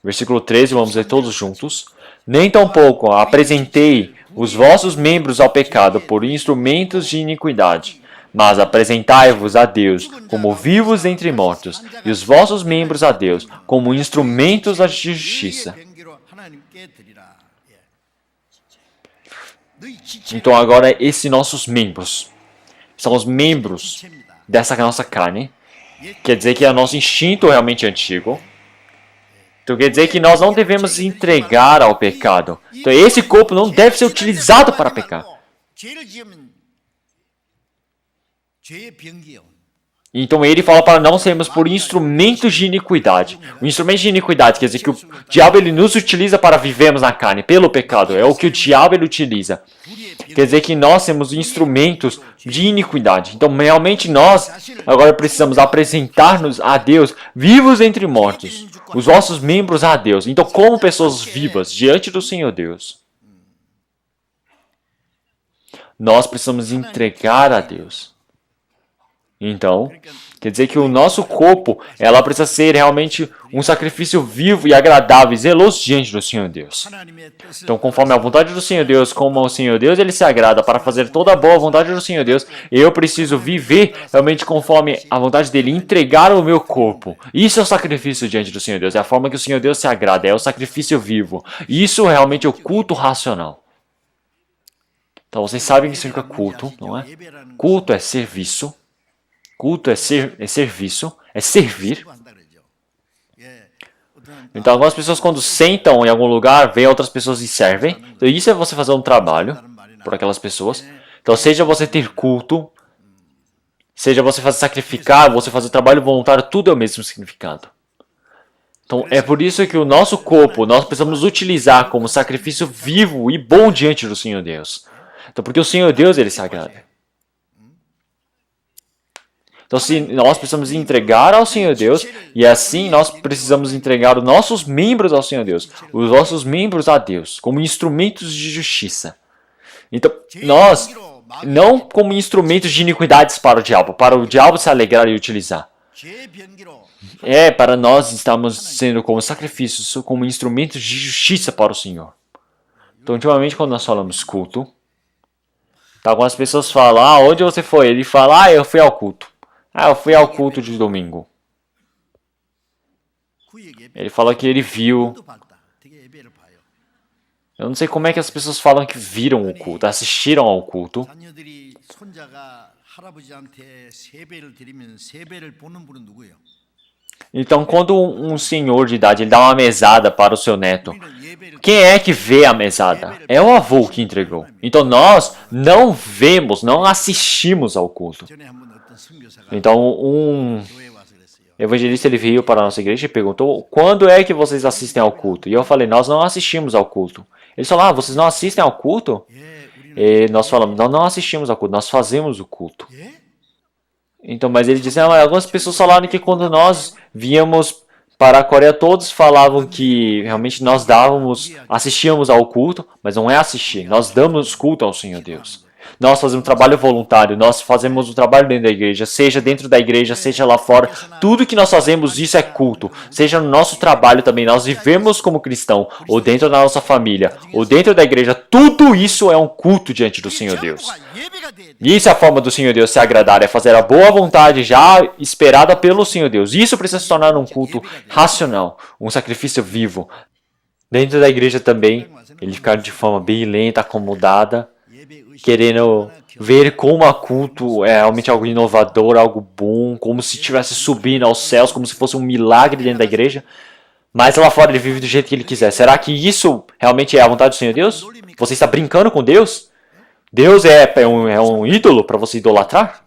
Versículo 13, vamos ler todos juntos. Nem tampouco apresentei os vossos membros ao pecado por instrumentos de iniquidade, mas apresentai-vos a Deus como vivos entre mortos, e os vossos membros a Deus como instrumentos da justiça. Então agora esses nossos membros são os membros dessa nossa carne. Quer dizer que é o nosso instinto realmente antigo. Então quer dizer que nós não devemos entregar ao pecado. Então esse corpo não deve ser utilizado para pecar. Então ele fala para não sermos por instrumentos de iniquidade. O instrumento de iniquidade quer dizer que o diabo ele nos utiliza para vivermos na carne, pelo pecado. É o que o diabo ele utiliza. Quer dizer que nós temos instrumentos de iniquidade. Então realmente nós agora precisamos apresentar-nos a Deus vivos entre mortos. Os nossos membros a Deus. Então como pessoas vivas diante do Senhor Deus. Nós precisamos entregar a Deus. Então, quer dizer que o nosso corpo, ela precisa ser realmente um sacrifício vivo e agradável e zeloso diante do Senhor Deus. Então, conforme a vontade do Senhor Deus, como o Senhor Deus ele se agrada para fazer toda a boa vontade do Senhor Deus, eu preciso viver realmente conforme a vontade dele, entregar o meu corpo. Isso é o sacrifício diante do Senhor Deus, é a forma que o Senhor Deus se agrada, é o sacrifício vivo. Isso realmente é o culto racional. Então, vocês sabem que significa culto, não é? Culto é serviço. Culto é serviço, é servir. Então, algumas pessoas quando sentam em algum lugar, veem outras pessoas e servem. Então, isso é você fazer um trabalho por aquelas pessoas. Então, seja você ter culto, seja você fazer sacrificar, você fazer trabalho voluntário, tudo é o mesmo significado. Então, é por isso que o nosso corpo, nós precisamos utilizar como sacrifício vivo e bom diante do Senhor Deus. Então, porque o Senhor Deus, ele se agrada. Então, se nós precisamos entregar ao Senhor Deus, e assim nós precisamos entregar os nossos membros ao Senhor Deus, os nossos membros a Deus, como instrumentos de justiça. Então, nós, não como instrumentos de iniquidades para o diabo se alegrar e utilizar. É para nós estamos sendo como sacrifícios, como instrumentos de justiça para o Senhor. Então, ultimamente, quando nós falamos culto, algumas pessoas falam, onde você foi? Ele fala, eu fui ao culto. Eu fui ao culto de domingo. Ele falou que ele viu. Eu não sei como é que as pessoas falam que viram o culto, assistiram ao culto. Então, quando um senhor de idade ele dá uma mesada para o seu neto, quem é que vê a mesada? É o avô que entregou. Então, nós não vemos, não assistimos ao culto. Então, um evangelista ele veio para a nossa igreja e perguntou, quando é que vocês assistem ao culto? E eu falei, nós não assistimos ao culto. Ele falou, vocês não assistem ao culto? E nós falamos, nós não assistimos ao culto, nós fazemos o culto. Então, mas ele disse, algumas pessoas falaram que quando nós víamos para a Coreia, todos falavam que realmente nós assistíamos ao culto, mas não é assistir, nós damos culto ao Senhor Deus. Nós fazemos trabalho voluntário, nós fazemos o trabalho dentro da igreja, seja dentro da igreja, seja lá fora. Tudo que nós fazemos, isso é culto. Seja no nosso trabalho também, nós vivemos como cristão, ou dentro da nossa família, ou dentro da igreja. Tudo isso é um culto diante do Senhor Deus. E isso é a forma do Senhor Deus se agradar, é fazer a boa vontade já esperada pelo Senhor Deus. Isso precisa se tornar um culto racional, um sacrifício vivo. Dentro da igreja também, ele ficar de forma bem lenta, acomodada, querendo ver como a culto é realmente algo inovador, algo bom, como se estivesse subindo aos céus, como se fosse um milagre dentro da igreja. Mas lá fora ele vive do jeito que ele quiser. Será que isso realmente é a vontade do Senhor Deus? Você está brincando com Deus? Deus é um ídolo para você idolatrar?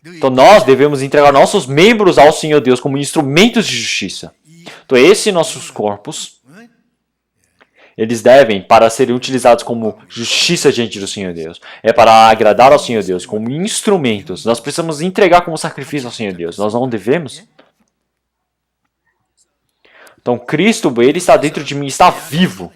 Então nós devemos entregar nossos membros ao Senhor Deus como instrumentos de justiça. Então esses nossos corpos, eles devem, para serem utilizados como justiça diante do Senhor Deus, é para agradar ao Senhor Deus, como instrumentos. Nós precisamos entregar como sacrifício ao Senhor Deus. Nós não devemos. Então Cristo, ele está dentro de mim, está vivo.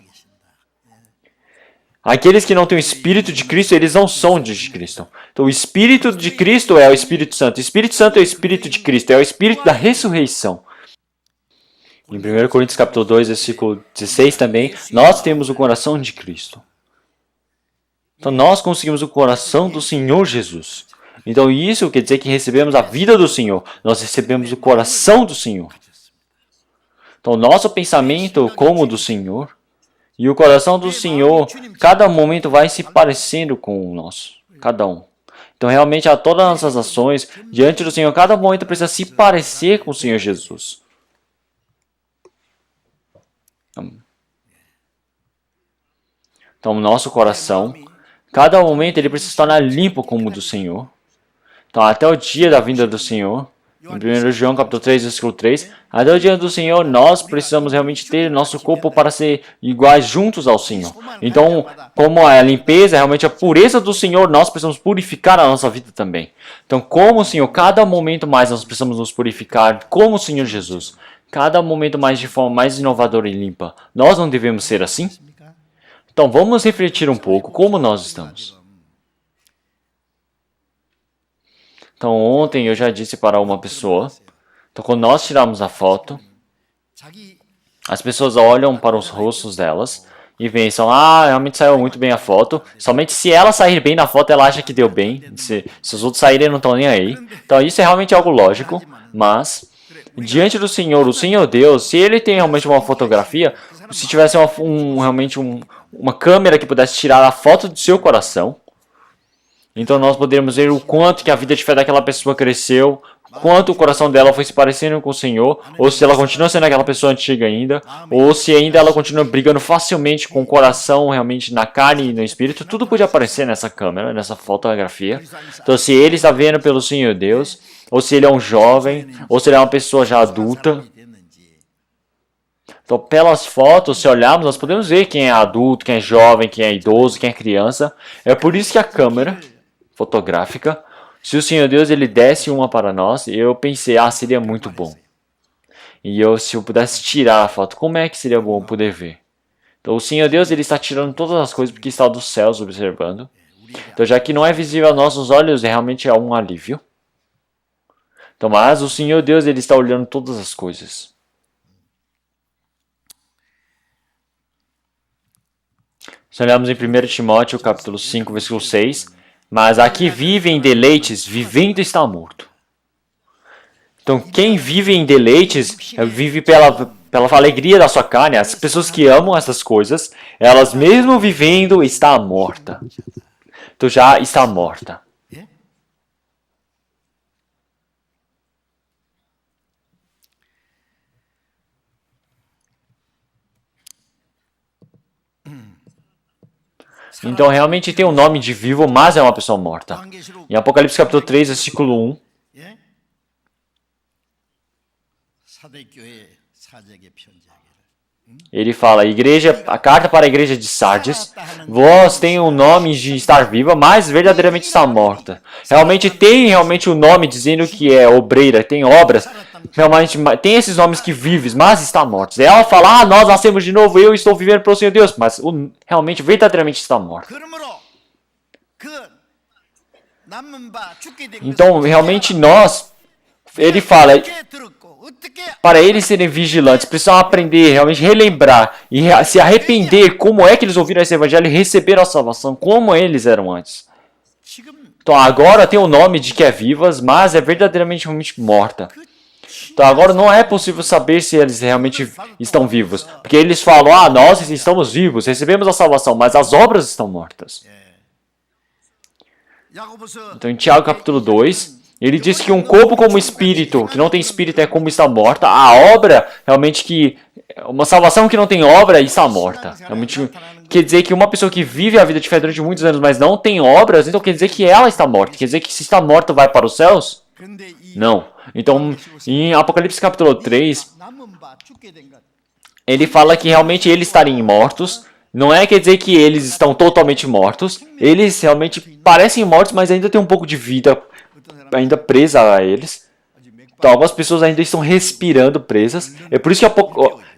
Aqueles que não têm o Espírito de Cristo, eles não são de Cristo. Então o Espírito de Cristo é o Espírito Santo. O Espírito Santo é o Espírito de Cristo, é o Espírito da ressurreição. Em 1 Coríntios capítulo 2, versículo 16 também, nós temos o coração de Cristo. Então nós conseguimos o coração do Senhor Jesus. Então isso quer dizer que recebemos a vida do Senhor. Nós recebemos o coração do Senhor. Então nosso pensamento como o do Senhor e o coração do Senhor, cada momento vai se parecendo com o nosso. Cada um. Então realmente a todas as nossas ações diante do Senhor, cada momento precisa se parecer com o Senhor Jesus. Então, o nosso coração, cada momento, ele precisa se tornar limpo como o do Senhor. Então, até o dia da vinda do Senhor, em 1 João capítulo 3, versículo 3, até o dia do Senhor, nós precisamos realmente ter nosso corpo para ser iguais juntos ao Senhor. Então, como a limpeza, realmente a pureza do Senhor, nós precisamos purificar a nossa vida também. Então, como o Senhor, cada momento mais nós precisamos nos purificar, como o Senhor Jesus. Cada momento mais de forma mais inovadora e limpa. Nós não devemos ser assim? Então vamos refletir um pouco como nós estamos. Então ontem eu já disse para uma pessoa, então quando nós tiramos a foto, as pessoas olham para os rostos delas e pensam, realmente saiu muito bem a foto. Somente se ela sair bem na foto, ela acha que deu bem. Se os outros saírem, não estão nem aí. Então isso é realmente algo lógico, mas diante do Senhor, o Senhor Deus, se ele tem realmente uma fotografia, se tivesse realmente uma câmera que pudesse tirar a foto do seu coração, então nós poderíamos ver o quanto que a vida de fé daquela pessoa cresceu, quanto o coração dela foi se parecendo com o Senhor, ou se ela continua sendo aquela pessoa antiga ainda, ou se ainda ela continua brigando facilmente com o coração realmente na carne e no espírito. Tudo pode aparecer nessa câmera, nessa fotografia. Então se ele está vendo pelo Senhor Deus, ou se ele é um jovem, ou se ele é uma pessoa já adulta. Então, pelas fotos, se olharmos, nós podemos ver quem é adulto, quem é jovem, quem é idoso, quem é criança. É por isso que a câmera fotográfica, se o Senhor Deus ele desse uma para nós, eu pensei, seria muito bom. E se eu pudesse tirar a foto, como é que seria bom poder ver? Então, o Senhor Deus ele está tirando todas as coisas porque está dos céus observando. Então, já que não é visível aos nossos olhos, realmente é um alívio. Então, mas o Senhor Deus ele está olhando todas as coisas. Se olharmos em 1 Timóteo capítulo 5, versículo 6, mas aqui vive em deleites, vivendo está morto. Então, quem vive em deleites, vive pela alegria da sua carne. As pessoas que amam essas coisas, elas mesmo vivendo, está morta. Então, já está morta. Então realmente tem um nome de vivo, mas é uma pessoa morta. Em Apocalipse capítulo 3, versículo 1. Ele fala, a carta para a igreja de Sardes, vós tem o nome de estar viva, mas verdadeiramente está morta. Realmente o nome dizendo que é obreira, tem obras, realmente tem esses nomes que vives, mas está morta. Ela fala, nós nascemos de novo, eu estou vivendo para o Senhor Deus, mas realmente, verdadeiramente está morta. Então, realmente ele fala, para eles serem vigilantes, precisam aprender, realmente relembrar e se arrepender como é que eles ouviram esse evangelho e receberam a salvação, como eles eram antes. Então agora tem o nome de que é vivas, mas é verdadeiramente realmente morta. Então agora não é possível saber se eles realmente estão vivos, porque eles falam, nós estamos vivos, recebemos a salvação, mas as obras estão mortas. Então em Tiago capítulo 2, ele diz que um corpo como espírito, que não tem espírito é como está morta. A obra, realmente que... Uma salvação que não tem obra está morta. Realmente quer dizer que uma pessoa que vive a vida de fé durante muitos anos, mas não tem obras, então quer dizer que ela está morta. Quer dizer que se está morta vai para os céus? Não. Então, em Apocalipse capítulo 3, ele fala que realmente eles estariam mortos. Não quer dizer que eles estão totalmente mortos. Eles realmente parecem mortos, mas ainda tem um pouco de vida ainda presa a eles. Então algumas pessoas ainda estão respirando presas. É por isso que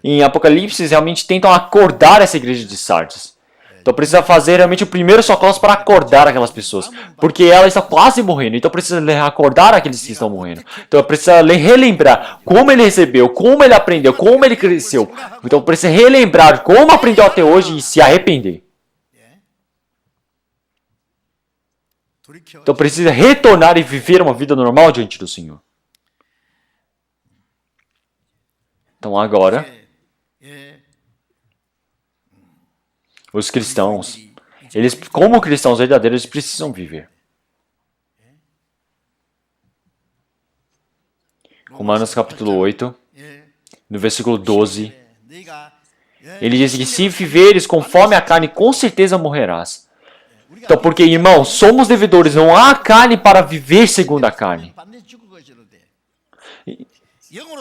em Apocalipse realmente tentam acordar essa igreja de Sardes. Então precisa fazer realmente o primeiro socorro para acordar aquelas pessoas. Porque ela está quase morrendo. Então precisa acordar aqueles que estão morrendo. Então precisa relembrar como ele recebeu, como ele aprendeu, como ele cresceu. Então precisa relembrar como aprendeu até hoje e se arrepender. Então precisa retornar e viver uma vida normal diante do Senhor. Então agora, os cristãos, eles, como cristãos verdadeiros, eles precisam viver. Romanos capítulo 8, no versículo 12, ele diz que se viveres conforme a carne, com certeza morrerás. Então, porque, irmão, somos devedores, não há carne para viver segundo a carne.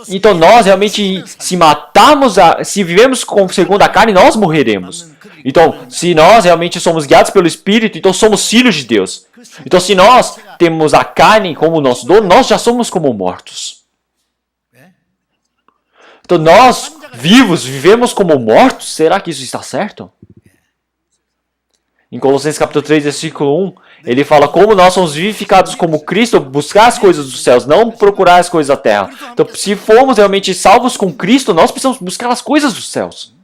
Então, nós realmente, se vivemos segundo a carne, nós morreremos. Então, se nós realmente somos guiados pelo Espírito, então somos filhos de Deus. Então, se nós temos a carne como nosso dono, nós já somos como mortos. Então, nós, vivos, vivemos como mortos? Será que isso está certo? Em Colossenses capítulo 3, versículo 1, ele fala como nós somos vivificados como Cristo, buscar as coisas dos céus, não procurar as coisas da terra. Então, se formos realmente salvos com Cristo, nós precisamos buscar as coisas dos céus.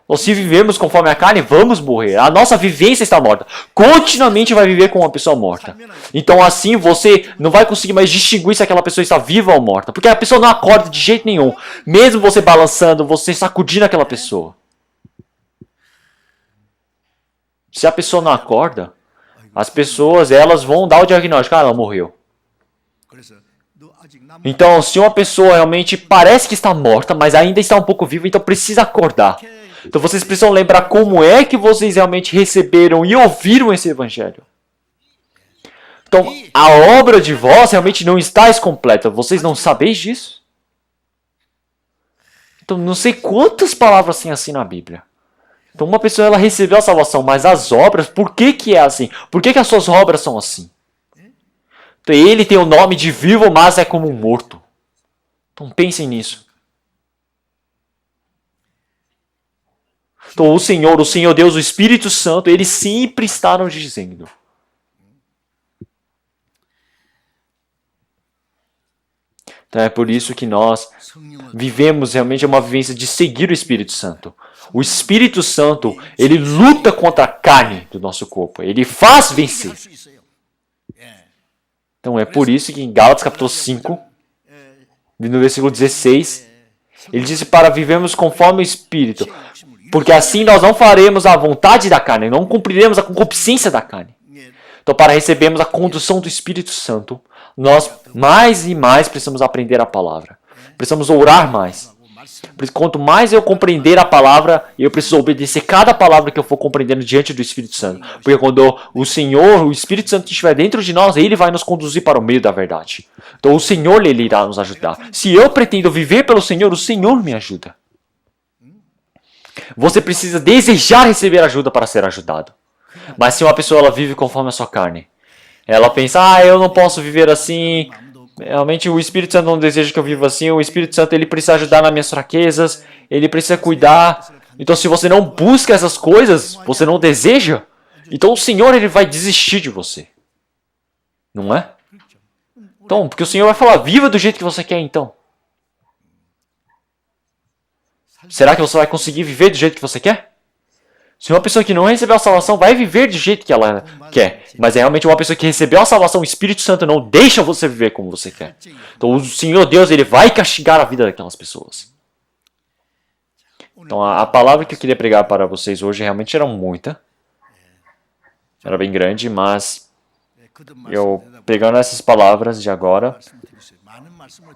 Ou se vivemos conforme a carne, vamos morrer. A nossa vivência está morta. Continuamente vai viver com uma pessoa morta. Então assim você não vai conseguir mais distinguir se aquela pessoa está viva ou morta. Porque a pessoa não acorda de jeito nenhum. Mesmo você balançando, você sacudindo aquela pessoa. Se a pessoa não acorda, as pessoas elas vão dar o diagnóstico. Ela morreu. Então se uma pessoa realmente parece que está morta, mas ainda está um pouco viva, então precisa acordar. Então vocês precisam lembrar como é que vocês realmente receberam e ouviram esse evangelho. Então, a obra de vós realmente não está completa. Vocês não sabeis disso? Então, não sei quantas palavras tem assim na Bíblia. Então, uma pessoa ela recebeu a salvação, mas as obras, por que é assim? Por que as suas obras são assim? Então, ele tem o nome de vivo, mas é como um morto. Então, pensem nisso. Então, o Senhor Deus, o Espírito Santo, eles sempre estavam dizendo. Então, é por isso que nós vivemos realmente uma vivência de seguir o Espírito Santo. O Espírito Santo, ele luta contra a carne do nosso corpo. Ele faz vencer. Então, é por isso que em Gálatas capítulo 5, no versículo 16, ele diz para vivermos conforme o Espírito. Porque assim nós não faremos a vontade da carne, não cumpriremos a concupiscência da carne. Então, para recebermos a condução do Espírito Santo, nós mais e mais precisamos aprender a palavra. Precisamos orar mais. Quanto mais eu compreender a palavra, eu preciso obedecer cada palavra que eu for compreendendo diante do Espírito Santo. Porque quando o Senhor, o Espírito Santo estiver dentro de nós, Ele vai nos conduzir para o meio da verdade. Então o Senhor, Ele irá nos ajudar. Se eu pretendo viver pelo Senhor, o Senhor me ajuda. Você precisa desejar receber ajuda para ser ajudado. Mas se uma pessoa ela vive conforme a sua carne, ela pensa, eu não posso viver assim, realmente o Espírito Santo não deseja que eu viva assim, o Espírito Santo ele precisa ajudar nas minhas fraquezas, ele precisa cuidar. Então se você não busca essas coisas, você não deseja, então o Senhor ele vai desistir de você. Não é? Então, porque o Senhor vai falar, viva do jeito que você quer então. Será que você vai conseguir viver do jeito que você quer? Se uma pessoa que não recebeu a salvação vai viver do jeito que ela quer, mas é realmente uma pessoa que recebeu a salvação, o Espírito Santo não deixa você viver como você quer. Então o Senhor Deus ele vai castigar a vida daquelas pessoas. Então a palavra que eu queria pregar para vocês hoje realmente era muita. Era bem grande, mas eu pegando essas palavras de agora,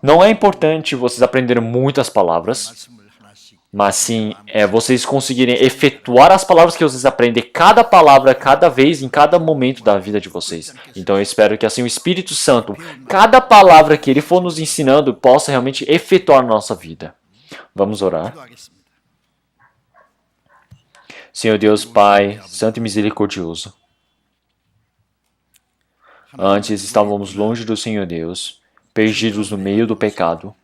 não é importante vocês aprenderem muitas palavras, mas sim vocês conseguirem efetuar as palavras que vocês aprendem, cada palavra, cada vez, em cada momento da vida de vocês. Então eu espero que assim o Espírito Santo, cada palavra que Ele for nos ensinando, possa realmente efetuar na nossa vida. Vamos orar. Senhor Deus, Pai, Santo e Misericordioso. Antes estávamos longe do Senhor Deus, perdidos no meio do pecado.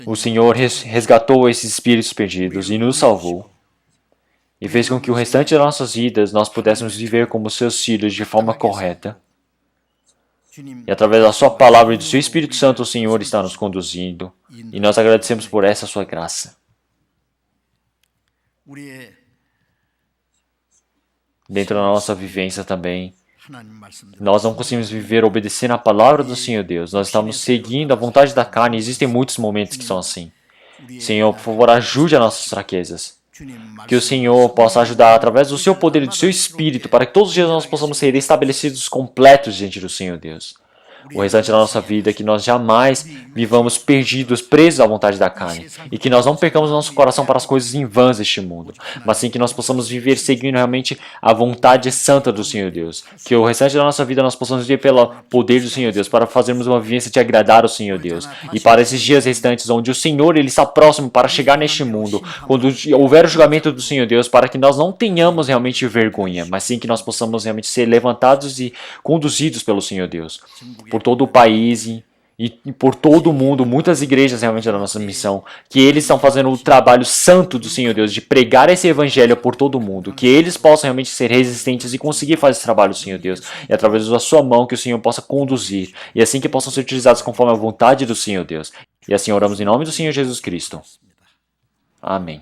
O Senhor resgatou esses espíritos perdidos e nos salvou. E fez com que o restante das nossas vidas nós pudéssemos viver como seus filhos de forma correta. E através da sua palavra e do seu Espírito Santo, o Senhor está nos conduzindo. E nós agradecemos por essa sua graça. Dentro da nossa vivência também, nós não conseguimos viver obedecendo a palavra do Senhor Deus. Nós estamos seguindo a vontade da carne. Existem muitos momentos que são assim. Senhor, por favor, ajude as nossas fraquezas. Que o Senhor possa ajudar através do seu poder e do seu Espírito para que todos os dias nós possamos ser estabelecidos completos diante do Senhor Deus. O restante da nossa vida, que nós jamais vivamos perdidos, presos à vontade da carne. E que nós não percamos nosso coração para as coisas em vãs deste mundo. Mas sim que nós possamos viver seguindo realmente a vontade santa do Senhor Deus. Que o restante da nossa vida nós possamos viver pelo poder do Senhor Deus, para fazermos uma vivência de agradar ao Senhor Deus. E para esses dias restantes, onde o Senhor ele está próximo para chegar neste mundo, quando houver o julgamento do Senhor Deus, para que nós não tenhamos realmente vergonha, mas sim que nós possamos realmente ser levantados e conduzidos pelo Senhor Deus. Por todo o país e por todo o mundo, muitas igrejas realmente da nossa missão, que eles estão fazendo o trabalho santo do Senhor Deus, de pregar esse evangelho por todo o mundo, que eles possam realmente ser resistentes e conseguir fazer esse trabalho do Senhor Deus, e através da sua mão que o Senhor possa conduzir, e assim que possam ser utilizados conforme a vontade do Senhor Deus. E assim oramos em nome do Senhor Jesus Cristo. Amém.